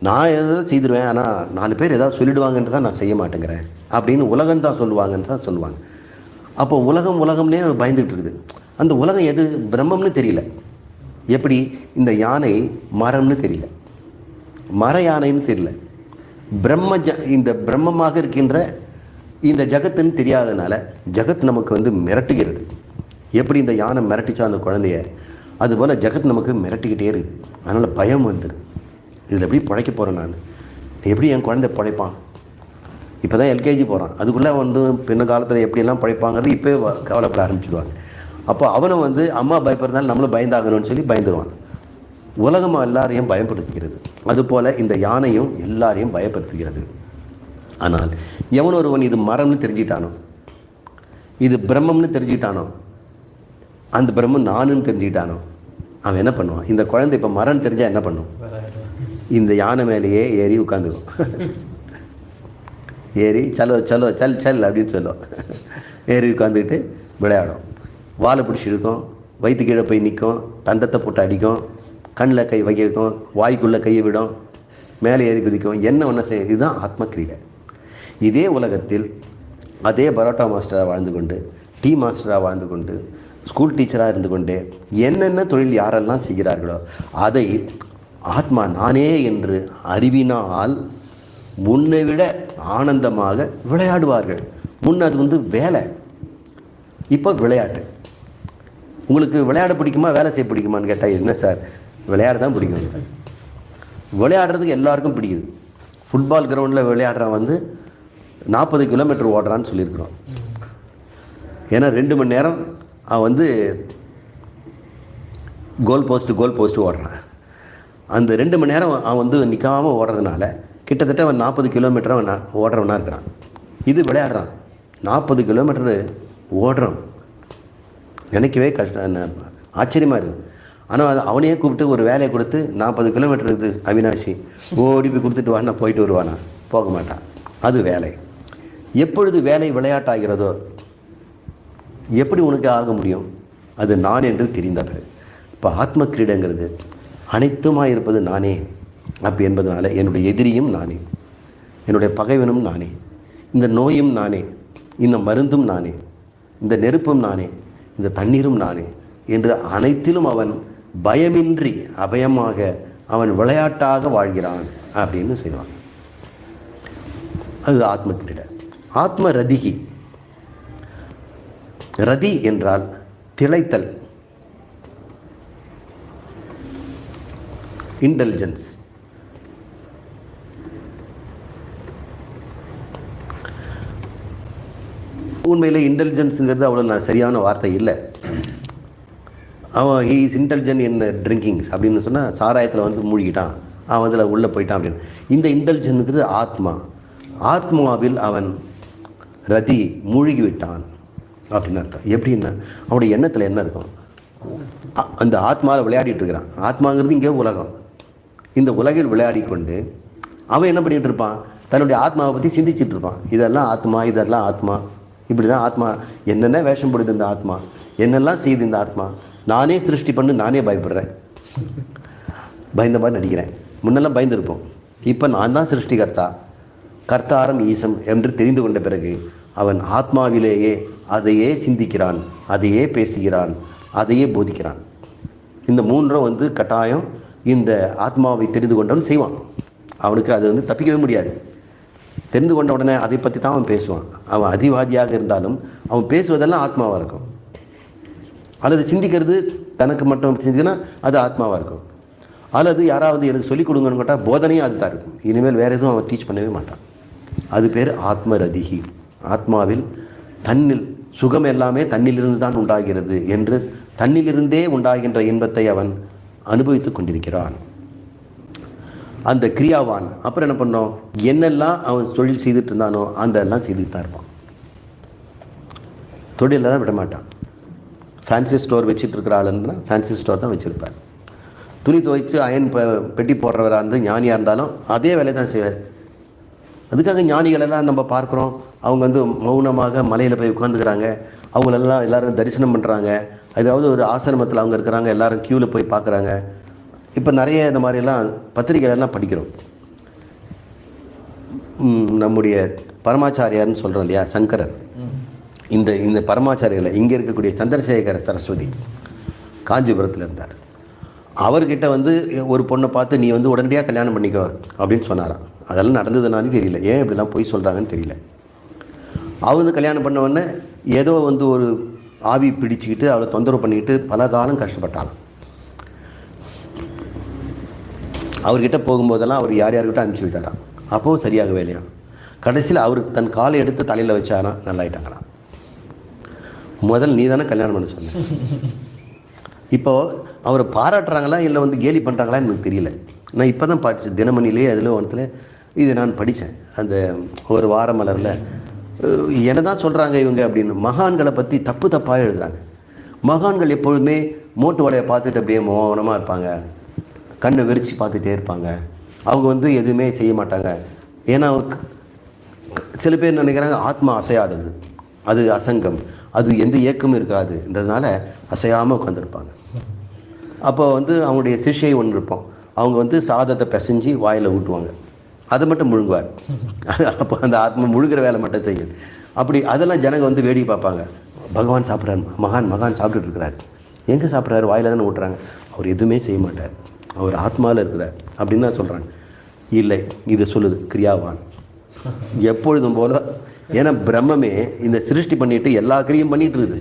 S1: நான் எதாவது செய்திருவேன், ஆனால் 4 பேர் எதாவது சொல்லிவிடுவாங்கன்ட்டு தான் நான் செய்ய மாட்டேங்கிறேன் அப்படின்னு உலகம்தான் சொல்லுவாங்கன்னு தான் சொல்லுவாங்க. அப்போ உலகம்னே பயந்துகிட்டு இருக்குது. அந்த உலகம் எது பிரம்மம்னு தெரியல. எப்படி இந்த யானை மரம்னு தெரியல, மர யானைன்னு தெரியல, இந்த பிரம்மமாக இருக்கின்ற இந்த ஜகத்துன்னு தெரியாதனால ஜகத் நமக்கு வந்து மிரட்டுகிறது. எப்படி இந்த யானை மிரட்டிச்சா அந்த குழந்தைய, அதுபோல் ஜகத் நமக்கு மிரட்டிக்கிட்டே இருக்குது. அதனால் பயம் வந்துடுது. இதில் எப்படி பிழைக்க போகிறேன் நான், எப்படி என் குழந்தை பிழைப்பான்? இப்போ தான் எல்கேஜி போகிறான், அதுக்குள்ளே வந்து பின்ன காலத்தில் எப்படியெல்லாம் பிழைப்பாங்கிறது இப்போ கவலைப்பட ஆரம்பிச்சிடுவாங்க. அப்போ அவனை வந்து அம்மா பயப்படுறதுனால நம்மளும் பயந்தாகணும்னு சொல்லி பயந்துடுவான். உலகமாக எல்லாரையும் பயப்படுத்துகிறது. அதுபோல் இந்த யானையும் எல்லாரையும் பயப்படுத்துகிறது. ஆனால் எவன் ஒருவன் இது மரம்னு தெரிஞ்சிட்டானோ, இது பிரம்மம்னு தெரிஞ்சிட்டானோ, அந்த பிரம்மம் நானுன்னு தெரிஞ்சுக்கிட்டானோ, அவன் என்ன பண்ணுவான்? இந்த குழந்தை இப்போ மரம்னு தெரிஞ்சால் என்ன பண்ணும்? இந்த யானை மேலேயே ஏறி உட்காந்துக்கும். ஏறி சல் அப்படின்னு சொல்லும். ஏறி உட்காந்துக்கிட்டு விளையாடும். வாழை பிடிச்சி இழுக்கும், வயிற்று கீழே போய் நிற்கும், தந்தத்தை போட்டு அடிக்கும், கண்ணில் கை வைக்கும், வாய்க்குள்ளே கையை விடும், மேலே ஏறி குதிக்கும், என்ன ஒன்று செய்யும். இதுதான் ஆத்ம கிரீடை. இதே உலகத்தில் அதே பரோட்டா மாஸ்டராக வாழ்ந்து கொண்டு, டீ மாஸ்டராக வாழ்ந்து கொண்டு, ஸ்கூல் டீச்சராக இருந்து கொண்டு என்னென்ன தொழில் யாரெல்லாம் செய்கிறார்களோ அதை ஆத்மா நானே என்று அறிவினால் முன்னை விட ஆனந்தமாக விளையாடுவார்கள். முன் அது வந்து வேலை, இப்போ விளையாட்டு. உங்களுக்கு விளையாட பிடிக்குமா வேலை செய்ய பிடிக்குமான்னு கேட்டால் என்ன சார், விளையாட தான் பிடிக்கும். விளையாடுறதுக்கு எல்லாருக்கும் பிடிக்குது. ஃபுட்பால் கிரவுண்டில் விளையாடுறான் வந்து 40 கிலோமீட்டர் ஓடுறான்னு சொல்லியிருக்கிறோம். ஏன்னா 2 மணி நேரம் அவன் வந்து கோல் போஸ்ட்டு ஓடுறான். அந்த 2 மணி நேரம் அவன் வந்து நிற்காமல் ஓடுறதுனால கிட்டத்தட்ட அவன் 40 கிலோமீட்டர் அவன் ஓடுறவனாக இருக்கிறான். இது விளையாடுறான், 40 கிலோமீட்டரு ஓடுறான். நினைக்கவே கஷ்டம், ஆச்சரியமாக இருக்குது. ஆனால் அவனையே கூப்பிட்டு ஒரு வேலையை கொடுத்து 40 கிலோமீட்டர் இருக்குது அவினாஷி, ஓடி போய் கொடுத்துட்டு வானா போயிட்டு வருவானா? போக மாட்டான். அது வேலை. எப்பொழுது வேலை விளையாட்டாகிறதோ எப்படி உனக்கு ஆக முடியும்? அது நான் என்று தெரிந்த பிறகு. இப்போ ஆத்ம கிரீடைங்கிறது அனைத்துமாக இருப்பது நானே அப்படி என்பதனால என்னுடைய எதிரியும் நானே, என்னுடைய பகைவனும் நானே, இந்த நோயும் நானே, இந்த மருந்தும் நானே, இந்த நெருப்பும் நானே, இந்த தண்ணீரும் நானே என்று அனைத்திலும் அவன் பயமின்றி அபயமாக அவன் விளையாட்டாக வாழ்கிறான் அப்படின்னு செய்வான். அது ஆத்ம கிரீடை. ஆத்ம ரதிகி ரதி என்றால் திளைத்தல், இன்டெலிஜென்ஸ். உண்மையில் இன்டெலிஜென்ஸுங்கிறது அவ்வளோ சரியான வார்த்தை இல்லை. அவன் ஹீ இஸ் இன்டெலிஜென்ட் இன் ட்ரிங்கிங்ஸ் அப்படின்னு சொன்னால் சாராயத்தில் வந்து மூழ்கிட்டான், அவன் அதில் உள்ளே போயிட்டான் அப்படின்னு. இந்த இன்டெலிஜென்ஸுங்கிறது ஆத்மா. ஆத்மாவில் அவன் ரதி மூழ்கி விட்டான் அப்படின்னு அர்த்தம். எப்படின்னா அவனுடைய எண்ணத்தில் என்ன இருக்கும், அந்த ஆத்மாவில் விளையாடிட்டு இருக்கிறான். ஆத்மாங்கிறது இங்கே உலகம். இந்த உலகில் விளையாடி கொண்டு அவன் என்ன பண்ணிகிட்டு இருப்பான், தன்னுடைய ஆத்மாவை பற்றி சிந்திச்சுட்டு இருப்பான். இதெல்லாம் ஆத்மா, இதெல்லாம் ஆத்மா, இப்படி தான் ஆத்மா, என்னென்ன வேஷம் போடுது இந்த ஆத்மா, என்னெல்லாம் செய்யுது இந்த ஆத்மா, நானே சிருஷ்டி பண்ணு, நானே பயப்படுறேன், பயந்த மாதிரி நடிக்கிறேன். முன்னெல்லாம் பயந்துருப்போம், இப்போ நான் தான் சிருஷ்டிகர்த்தா, கர்த்தாரம் ஈசம் என்று தெரிந்து கொண்ட பிறகு அவன் ஆத்மாவிலேயே அதையே சிந்திக்கிறான், அதையே பேசுகிறான், அதையே போதிக்கிறான். இந்த மூன்றும் வந்து கட்டாயம் இந்த ஆத்மாவை தெரிந்து கொண்டவன் செய்வான். அவனுக்கு அது வந்து தப்பிக்கவே முடியாது. தெரிந்து கொண்ட உடனே அதை பற்றி தான் அவன் பேசுவான். அவன் அதிவாதியாக இருந்தாலும் அவன் பேசுவதெல்லாம் ஆத்மாவாக இருக்கும். அல்லது சிந்திக்கிறது தனக்கு மட்டும் சிந்தினா அது ஆத்மாவாக இருக்கும். அல்லது யாராவது எனக்கு சொல்லிக் கொடுங்கன்னு கேட்டால் போதனையும் அது தான் இருக்கும். இனிமேல் வேறு எதுவும் அவன் டீச் பண்ணவே மாட்டான். அது பேர் ஆத்மரதிகி. ஆத்மாவில் தன்னில் சுகம் எல்லாமே தன்னிலிருந்து தான் உண்டாகிறது என்று தன்னிலிருந்தே உண்டாகின்ற இன்பத்தை அவன் அனுபவித்து கொண்டிருக்கிறான். அந்த கிரியாவான். அப்புறம் என்ன பண்ணோம், என்னெல்லாம் அவன் தொழில் செய்துட்டு இருந்தானோ அந்த எல்லாம் செய்துட்டு தான் இருப்பான். தொழிலெல்லாம் விட மாட்டான். ஃபேன்சி ஸ்டோர் வச்சுட்டு இருக்கிற ஆளுன்னா ஃபேன்சி ஸ்டோர் தான் வச்சுருப்பார். துணி துவைச்சு அயன் பெட்டி போடுறவராக இருந்து ஞானியாக இருந்தாலும் அதே வேலை தான் செய்வார். அதுக்காக ஞானிகளெல்லாம் நம்ம பார்க்குறோம், அவங்க வந்து மௌனமாக மலையில் போய் உட்காந்துக்கிறாங்க, அவங்களெல்லாம் எல்லோரும் தரிசனம் பண்ணுறாங்க. அதாவது ஒரு ஆசிரமத்தில் அவங்க இருக்கிறாங்க, எல்லோரும் க்யூவில் போய் பார்க்குறாங்க. இப்போ நிறைய இந்த மாதிரிலாம் பத்திரிகைகளெல்லாம் படிக்கிறோம். நம்முடைய பரமாச்சாரியார்னு சொல்கிறோம் இல்லையா, சங்கரர். இந்த பரமாச்சாரியில் இங்கே இருக்கக்கூடிய சந்திரசேகர சரஸ்வதி காஞ்சிபுரத்தில் இருந்தார். அவர்கிட்ட வந்து ஒரு பொண்ணை பார்த்து நீ வந்து உடனடியாக கல்யாணம் பண்ணிக்கோ அப்படின்னு சொன்னாராம். அதெல்லாம் நடந்ததுனாலே தெரியல, ஏன் இப்படிலாம் போய் சொல்கிறாங்கன்னு தெரியல. அவர் வந்து கல்யாணம் பண்ண உடனே ஏதோ வந்து ஒரு ஆவி பிடிச்சிக்கிட்டு அவளை தொந்தரவு பண்ணிக்கிட்டு பல காலம் கஷ்டப்பட்டாலும். அவர்கிட்ட போகும்போதெல்லாம் அவர் யார் யார்கிட்ட அனுப்பிச்சி விட்டாராம். அப்போவும் சரியாகவே இல்லையா. கடைசியில் அவர் தன் காலை எடுத்து தலையில் வச்சாராம், நல்லாயிட்டாங்களாம். முதல் நீ தானே கல்யாணம் பண்ண சொன்ன. இப்போது அவரை பாராட்டுறாங்களா இல்லை வந்து கேலி பண்ணுறாங்களா எனக்கு தெரியல. நான் இப்போ தான் படித்தேன் தினமணிலே, அதில் ஒன்றத்தில் இது நான் படித்தேன். அந்த ஒரு வார மலரில் என்ன தான் சொல்கிறாங்க இவங்க அப்படின்னு. மகான்களை பற்றி தப்பு தப்பாக எழுதுகிறாங்க. மகான்கள் எப்பொழுதுமே மோட்டு வலையை பார்த்துட்டு அப்படியே மௌனமாக இருப்பாங்க, கண்ணை விரித்து பார்த்துட்டே இருப்பாங்க. அவங்க வந்து எதுவுமே செய்ய மாட்டாங்க. ஏன்னா சில பேர் நினைக்கிறாங்க ஆத்மா அசையாதது, அது அசங்கம், அது எந்த இயக்கமும் இருக்காதுன்றதுனால அசையாமல் உட்காந்துருப்பாங்க. அப்போ வந்து அவங்களுடைய சிஷ்யை ஒன்று இருப்போம், அவங்க வந்து சாதத்தை பிசைஞ்சு வாயில் ஊட்டுவாங்க, அதை மட்டும் முழுங்குவார். அப்போ அந்த ஆத்மா முழுகிற வேலை மட்டும் செய்யும். அப்படி அதெல்லாம் ஜனங்க வந்து வேடிக்கை பார்ப்பாங்க. பகவான் சாப்பிட்றாரு, மகான் சாப்பிட்டுட்டு இருக்கிறார், எங்கே சாப்பிட்றாரு, வாயில் தானே ஊட்டுறாங்க, அவர் எதுவுமே செய்ய மாட்டார், அவர் ஆத்மாவில் இருக்கிறார் அப்படின்னு தான் சொல்கிறாங்க. இல்லை, இது சொல்லுது கிரியாவான் எப்பொழுதும் போல. ஏன்னா பிரம்மமே இந்த சிருஷ்டி பண்ணிட்டு எல்லா கிரியும் பண்ணிட்டு இருக்குது.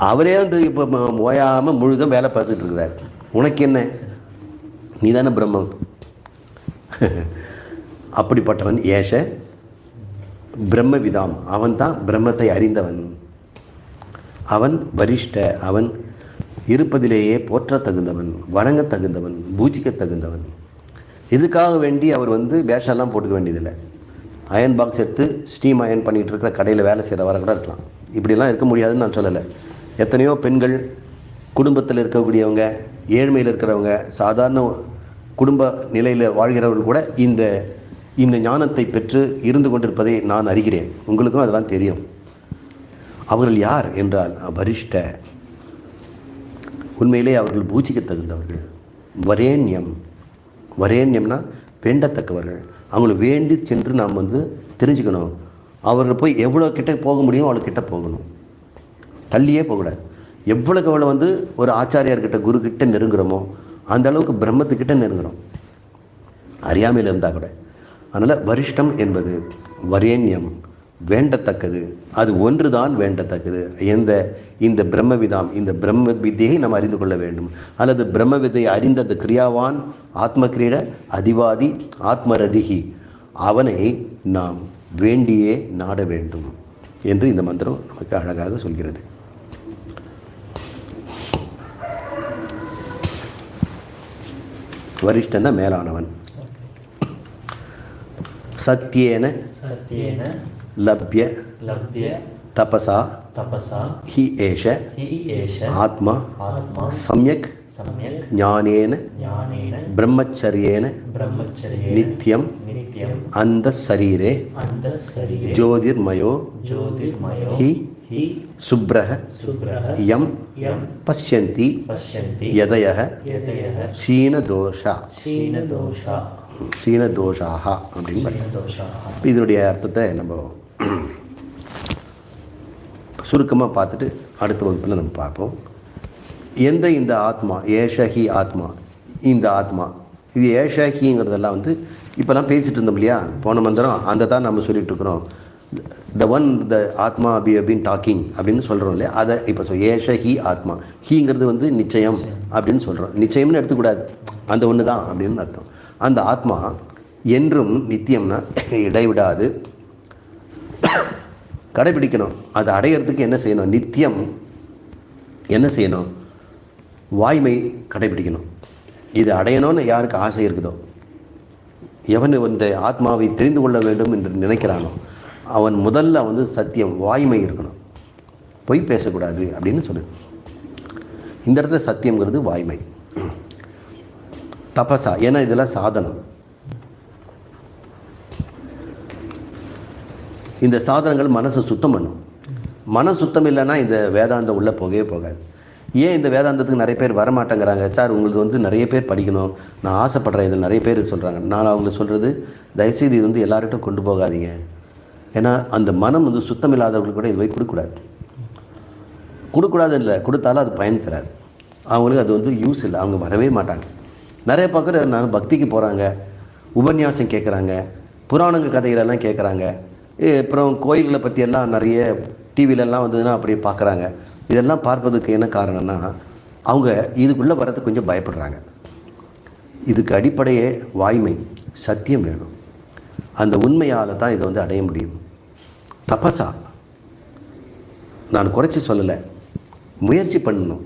S1: அவரே வந்து இப்போ ஓயாமல் முழுதும் வேலை பார்த்துட்டு இருக்கிறார். உனக்கு என்ன, நீ தானே பிரம்மம். அப்படிப்பட்டவன் ஏஷ பிரம்மவிதாம், அவன் தான் பிரம்மத்தை அறிந்தவன். அவன் வரிஷ்ட, அவன் இருப்பதிலேயே போற்ற தகுந்தவன், வணங்க தகுந்தவன், பூஜிக்க தகுந்தவன். இதுக்காக வேண்டி அவர் வந்து வேஷம்லாம் போட்டுக்க வேண்டியதில்லை. அயன் பாக்ஸ் எடுத்து ஸ்டீம் அயன் பண்ணிகிட்டு இருக்கிற கடையில் வேலை செய்கிறவரை கூட இருக்கலாம். இப்படிலாம் இருக்க முடியாதுன்னு நான் சொல்லலை. எத்தனையோ பெண்கள் குடும்பத்தில் இருக்கக்கூடியவங்க, ஏழ்மையில் இருக்கிறவங்க, சாதாரண குடும்ப நிலையில் வாழ்கிறவர்கள் கூட இந்த ஞானத்தை பெற்று இருந்து கொண்டிருப்பதை நான் அறிகிறேன். உங்களுக்கும் அதெல்லாம் தெரியும். அவர்கள் யார் என்றால் வரிஷ்ட, உண்மையிலே அவர்கள் பூஜிக்க தகுந்தவர்கள். வரேண்யம், வரேண்யம்னா வேண்டத்தக்கவர்கள். அவங்களை வேண்டி சென்று நாம் வந்து தெரிஞ்சுக்கணும். அவர்கள் போய் எவ்வளோ கிட்ட போக முடியும் அவ்வளோ கிட்ட போகணும், தள்ளியே போகக்கூடாது. எவ்வளோக்கு எவ்வளோ வந்து ஒரு ஆச்சாரியார்கிட்ட குருக்கிட்ட நெருங்குறோமோ அந்த அளவுக்கு பிரம்மத்துக்கிட்ட நெருங்குறோம், அறியாமையில் இருந்தால் கூட. அதனால் வரிஷ்டம் என்பது வரேண்யம், வேண்டத்தக்கது, அது ஒன்று தான் வேண்டத்தக்கது. இந்த பிரம்மவிதாம், இந்த பிரம்ம வித்தியை நாம் அறிந்து கொள்ள வேண்டும். அல்லது பிரம்ம வித்தையை அறிந்த அந்த கிரியாவான் ஆத்ம கிரீட அதிவாதி ஆத்மரதிகி, அவனை நாம் வேண்டியே நாட வேண்டும் என்று இந்த மந்திரம் நமக்கு அழகாக சொல்கிறது. வரிஷ்டன மேலானவன். சத்யேன லப்ய தபசா ஹி ஏஷ ஆத்மா சம்யக் ஞானேன பிரம்மச்சரியேன நித்யம் அந்த சரீரே ஜோதிர்மயோ ஹி சுப்ரஹ யம் பஷ்யந்தி யதயஹ சீனதோஷாக அப்படின்னு. இதனுடைய அர்த்தத்தை நம்ம சுருக்கமாக பார்த்துட்டு அடுத்த வகுப்பில் நம்ம பார்ப்போம். இந்த ஆத்மா ஏஷஹி ஆத்மா, இந்த ஆத்மா இது ஏஷஹிங்கிறதெல்லாம் வந்து இப்போல்லாம் பேசிகிட்டு இருந்தோம் இல்லையா, போன மந்திரம் அந்த தான் நம்ம சொல்லிகிட்டு இருக்கிறோம். த ஆத்மா பீன் டாக்கிங் அப்படின்னு சொல்கிறோம் இல்லையா, அதை இப்போ ஏஷஹி ஆத்மா. ஹீங்கிறது வந்து நிச்சயம் அப்படின்னு சொல்கிறோம். நிச்சயம்னு எடுத்துக்கூடாது, அந்த ஒன்று தான் அப்படின்னு அர்த்தம். அந்த ஆத்மா என்றும் நித்தியம்னா இடைவிடாது கடைபிடிக்கணும். அதை அடையிறதுக்கு என்ன செய்யணும்? நித்தியம் என்ன செய்யணும்? வாய்மை கடைபிடிக்கணும். இது அடையணும்னு யாருக்கு ஆசை இருக்குதோ, எவன் இந்த ஆத்மாவை தெரிந்து கொள்ள வேண்டும் என்று நினைக்கிறானோ அவன் முதல்ல வந்து சத்தியம், வாய்மை இருக்கணும், பொய் பேசக்கூடாது அப்படின்னு சொல்லு. இந்த இடத்துல சத்தியங்கிறது வாய்மை. தபசா, ஏன்னா இதெல்லாம் சாதனம். இந்த சாதனங்கள் மனசை சுத்தம் பண்ணும். மன சுத்தம் இல்லைன்னா இந்த வேதாந்தம் உள்ளே போகவே போகாது. ஏன் இந்த வேதாந்தத்துக்கு நிறைய பேர் வரமாட்டேங்கிறாங்க? சார் உங்களுக்கு வந்து நிறைய பேர் படிக்கணும், நான் ஆசைப்பட்றேன், இதில் நிறைய பேர் சொல்கிறாங்க. நான் அவங்களுக்கு சொல்கிறது, தயவுசெய்து இது வந்து எல்லார்கிட்டும் கொண்டு போகாதீங்க. ஏன்னா அந்த மனம் வந்து சுத்தம் இல்லாதவங்களுக்கு கூட இது போய் கொடுக்கூடாது இல்லை, கொடுத்தாலும் அது பயன் தராது. அவங்களுக்கு அது வந்து யூஸ் இல்லை, அவங்க வரவே மாட்டாங்க. நிறைய பக்கம் நான் பக்திக்கு போகிறாங்க, உபன்யாசம் கேட்குறாங்க, புராணங்க கதைகளெல்லாம் கேட்குறாங்க, அப்புறம் கோயில்களை பற்றியெல்லாம் நிறைய டிவிலெல்லாம் வந்ததுன்னா அப்படியே பார்க்குறாங்க. இதெல்லாம் பார்ப்பதுக்கு என்ன காரணம்னா, அவங்க இதுக்குள்ளே வர்றதுக்கு கொஞ்சம் பயப்படுறாங்க. இதுக்கு அடிப்படையே வாய்மை, சத்தியம் வேணும். அந்த உண்மையால் தான் இதை வந்து அடைய முடியும். தபசா, நான் குறைச்சி சொல்லலை, முயற்சி பண்ணணும்,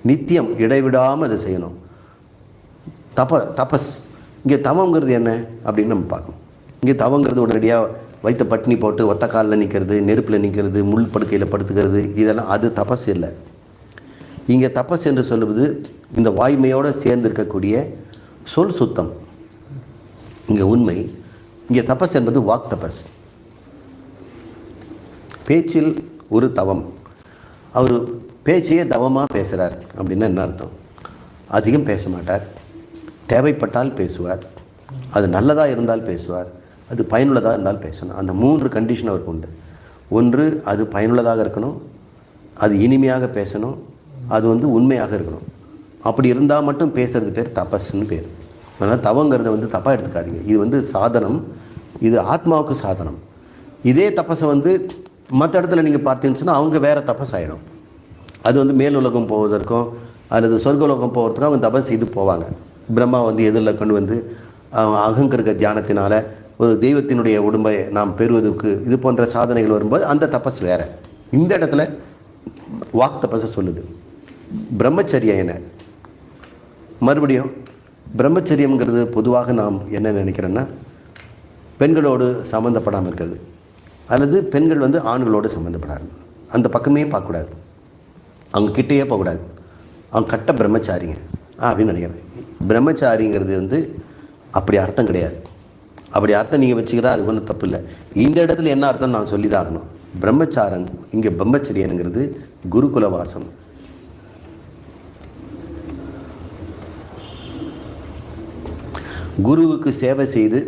S1: நித்தியம் இடைவிடாமல் அதை செய்யணும். தபஸ், இங்கே தவங்கிறது என்ன அப்படின்னு நம்ம பார்க்கணும். இங்கே தவங்கிறது உடனடியாக வைத்த பட்டினி போட்டு ஒத்த காலில் நிற்கிறது, நெருப்பில் நிற்கிறது, முள் படுக்கையில் படுத்துக்கிறது, இதெல்லாம் அது தபஸ் இல்லை. இங்கே தபஸ் என்று சொல்லுவது இந்த வாய்மையோடு சேர்ந்திருக்கக்கூடிய சொல் சுத்தம். இங்கே உண்மை. இங்கே தபஸ் என்பது வாக் தபஸ், பேச்சில் ஒரு தவம். அவர் பேச்சையே தவமாக பேசுகிறார் அப்படின்னா என்ன அர்த்தம்? அதிகம் பேச மாட்டார், தேவைப்பட்டால் பேசுவார், அது நல்லதாக இருந்தால் பேசுவார், அது பயனுள்ளதாக இருந்தால் பேசணும். அந்த 3 கண்டிஷன் அவருக்கு உண்டு. ஒன்று, அது பயனுள்ளதாக இருக்கணும், அது இனிமையாக பேசணும், அது வந்து உண்மையாக இருக்கணும். அப்படி இருந்தால் மட்டும் பேசுகிறது பேர் தபஸ்ன்னு பேர். அதனால் தவங்கிறத வந்து தப்பாக எடுத்துக்காதீங்க. இது வந்து சாதனம், இது ஆத்மாவுக்கு சாதனம். இதே தபஸை வந்து மற்ற இடத்துல நீங்கள் பார்த்தீங்கன்னு அவங்க வேறு தபஸ் ஆகிடும். அது வந்து மேலுலகம் போவதற்கும் அல்லது சொர்க்கலோகம் போகிறதுக்கும் அவங்க தபஸ் இது போவாங்க. பிரம்மா வந்து எதிரில் கொண்டு வந்து அகங்கருக்க தியானத்தினால் ஒரு தெய்வத்தினுடைய உடம்பை நாம் பெறுவதற்கு இது போன்ற சாதனைகள் வரும்போது அந்த தபஸ் வேறு. இந்த இடத்துல வாக் தபஸை சொல்லுது. பிரம்மச்சரியம் என்ன? மறுபடியும் பிரம்மச்சரியம்ங்கிறது பொதுவாக நாம் என்ன நினைக்கிறோன்னா, பெண்களோடு சம்மந்தப்படாமல் இருக்கிறது, அல்லது பெண்கள் வந்து ஆண்களோடு சம்மந்தப்படாது, அந்த பக்கமே பார்க்கக்கூடாது, அவங்க கிட்டேயே போகக்கூடாது, அவங்க கட்ட பிரம்மச்சாரிங்க அப்படின்னு நினைக்கிறேன். பிரம்மச்சாரிங்கிறது வந்து அப்படி அர்த்தம் கிடையாது. அப்படி அர்த்தம் நீங்கள் வச்சுக்கிறா அது ஒன்றும் தப்பு இல்லை. இந்த இடத்துல என்ன அர்த்தம் நான் சொல்லி தான் ஆகணும். பிரம்மச்சாரன் இங்கே பிரம்மச்சரியனுங்கிறது குருகுலவாசம். குருவுக்கு சேவை செய்து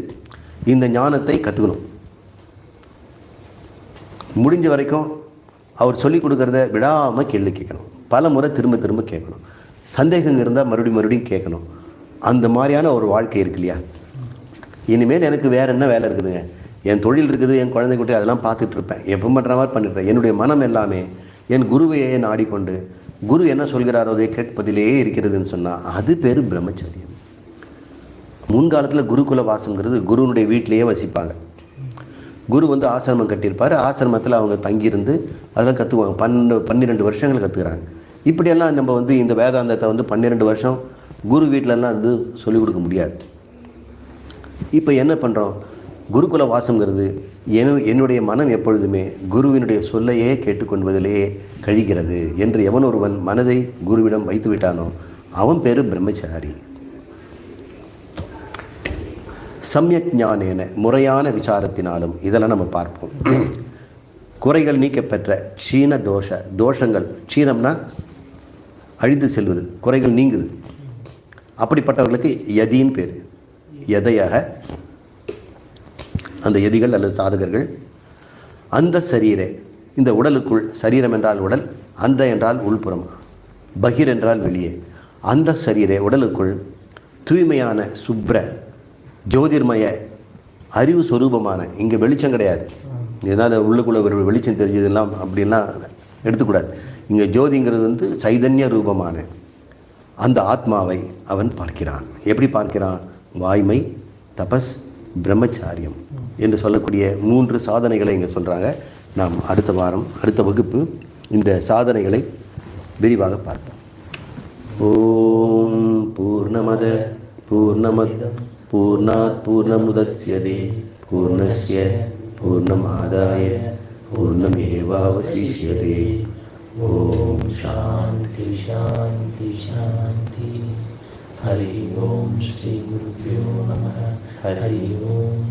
S1: இந்த ஞானத்தை கற்றுக்கணும். முடிஞ்ச வரைக்கும் அவர் சொல்லிக் கொடுக்குறத விடாமல் கேள்வி கேட்கணும், பல முறை திரும்ப திரும்ப கேட்கணும், சந்தேகம் இருந்தால் மறுபடியும் கேட்கணும். அந்த மாதிரியான ஒரு வாழ்க்கை இருக்கு இல்லையா? இனிமேல் எனக்கு வேறு என்ன வேலை இருக்குதுங்க, என் தொழில் இருக்குது, என் குழந்தை குட்டி அதெல்லாம் பார்த்துட்டு இருப்பேன், எப்போ பண்ணுற மாதிரி பண்ணிட்டுருப்பேன். என்னுடைய மனம் எல்லாமே என் குருவையே நாடிக்கொண்டு குரு என்ன சொல்கிறாரோ அதை கேட்பதிலே இருக்கிறதுன்னு சொன்னால் அது பேர் பிரம்மச்சரியம். முன்காலத்தில் குருகுல வாசங்கிறது குருவனுடைய வீட்டிலேயே வசிப்பாங்க. குரு வந்து ஆசிரமம் கட்டியிருப்பார், ஆசிரமத்தில் அவங்க தங்கியிருந்து அதெல்லாம் கற்றுக்குவாங்க. 12 வருஷங்கள் கற்றுக்குறாங்க. இப்படியெல்லாம் நம்ம வந்து இந்த வேதாந்தத்தை வந்து 12 வருஷம் குரு வீட்டிலலாம் வந்து சொல்லிக் கொடுக்க முடியாது. இப்போ என்ன பண்ணுறோம், குருகுல வாசங்கிறது என்னுடைய மனம் எப்பொழுதுமே குருவினுடைய சொல்லையே கேட்டுக்கொள்வதிலே கழிகிறது என்று எவன் ஒருவன் மனதை குருவிடம் வைத்து விட்டானோ அவன் பேர் பிரம்மச்சாரி. சம்யக் ஞானேன முறையான விசாரத்தினாலும் இதெல்லாம் நம்ம பார்ப்போம். குறைகள் நீக்கப்பெற்ற க்ஷீண தோஷங்கள், க்ஷீணம்னா அழிந்து செல்வது, குறைகள் நீங்குது. அப்படிப்பட்டவர்களுக்கு யதின்னு பேர். எதையாக அந்த யதிகள் அல்லது சாதகர்கள் அந்த சரீரை, இந்த உடலுக்குள், சரீரம் என்றால் உடல், அந்த என்றால் உள்புறம், பகிர் என்றால் வெளியே, அந்த சரீரை உடலுக்குள் தூய்மையான சுப்ர ஜோதிர்மய அறிவு சொரூபமான, இங்கே வெளிச்சம் கிடையாது, ஏதாவது உள்ளுக்குள்ளே வெளிச்சம் தெரிஞ்சதெல்லாம் அப்படின்லாம் எடுத்துக்கூடாது. இங்கே ஜோதிங்கிறது வந்து சைதன்ய ரூபமான அந்த ஆத்மாவை அவன் பார்க்கிறான். எப்படி பார்க்கிறான்? வாய்மை, தபஸ், பிரம்மச்சாரியம் என்று சொல்லக்கூடிய 3 சாதனைகளை இங்கே சொல்கிறாங்க. நாம் அடுத்த வாரம், அடுத்த வகுப்பு இந்த சாதனைகளை விரிவாக பார்ப்போம். ஓம் பூர்ணமத பூர்ணமத் பூர்ணாத் பூர்ணமுதச்யதே பூர்ணஸ்ய பூர்ணமாதாய பூர்ணமேவாவசிஷ்யதே. ஓம் சாந்தி
S2: शांति शांति. हरि ओम श्री गुरुभ्यो नमः. हरि ओम.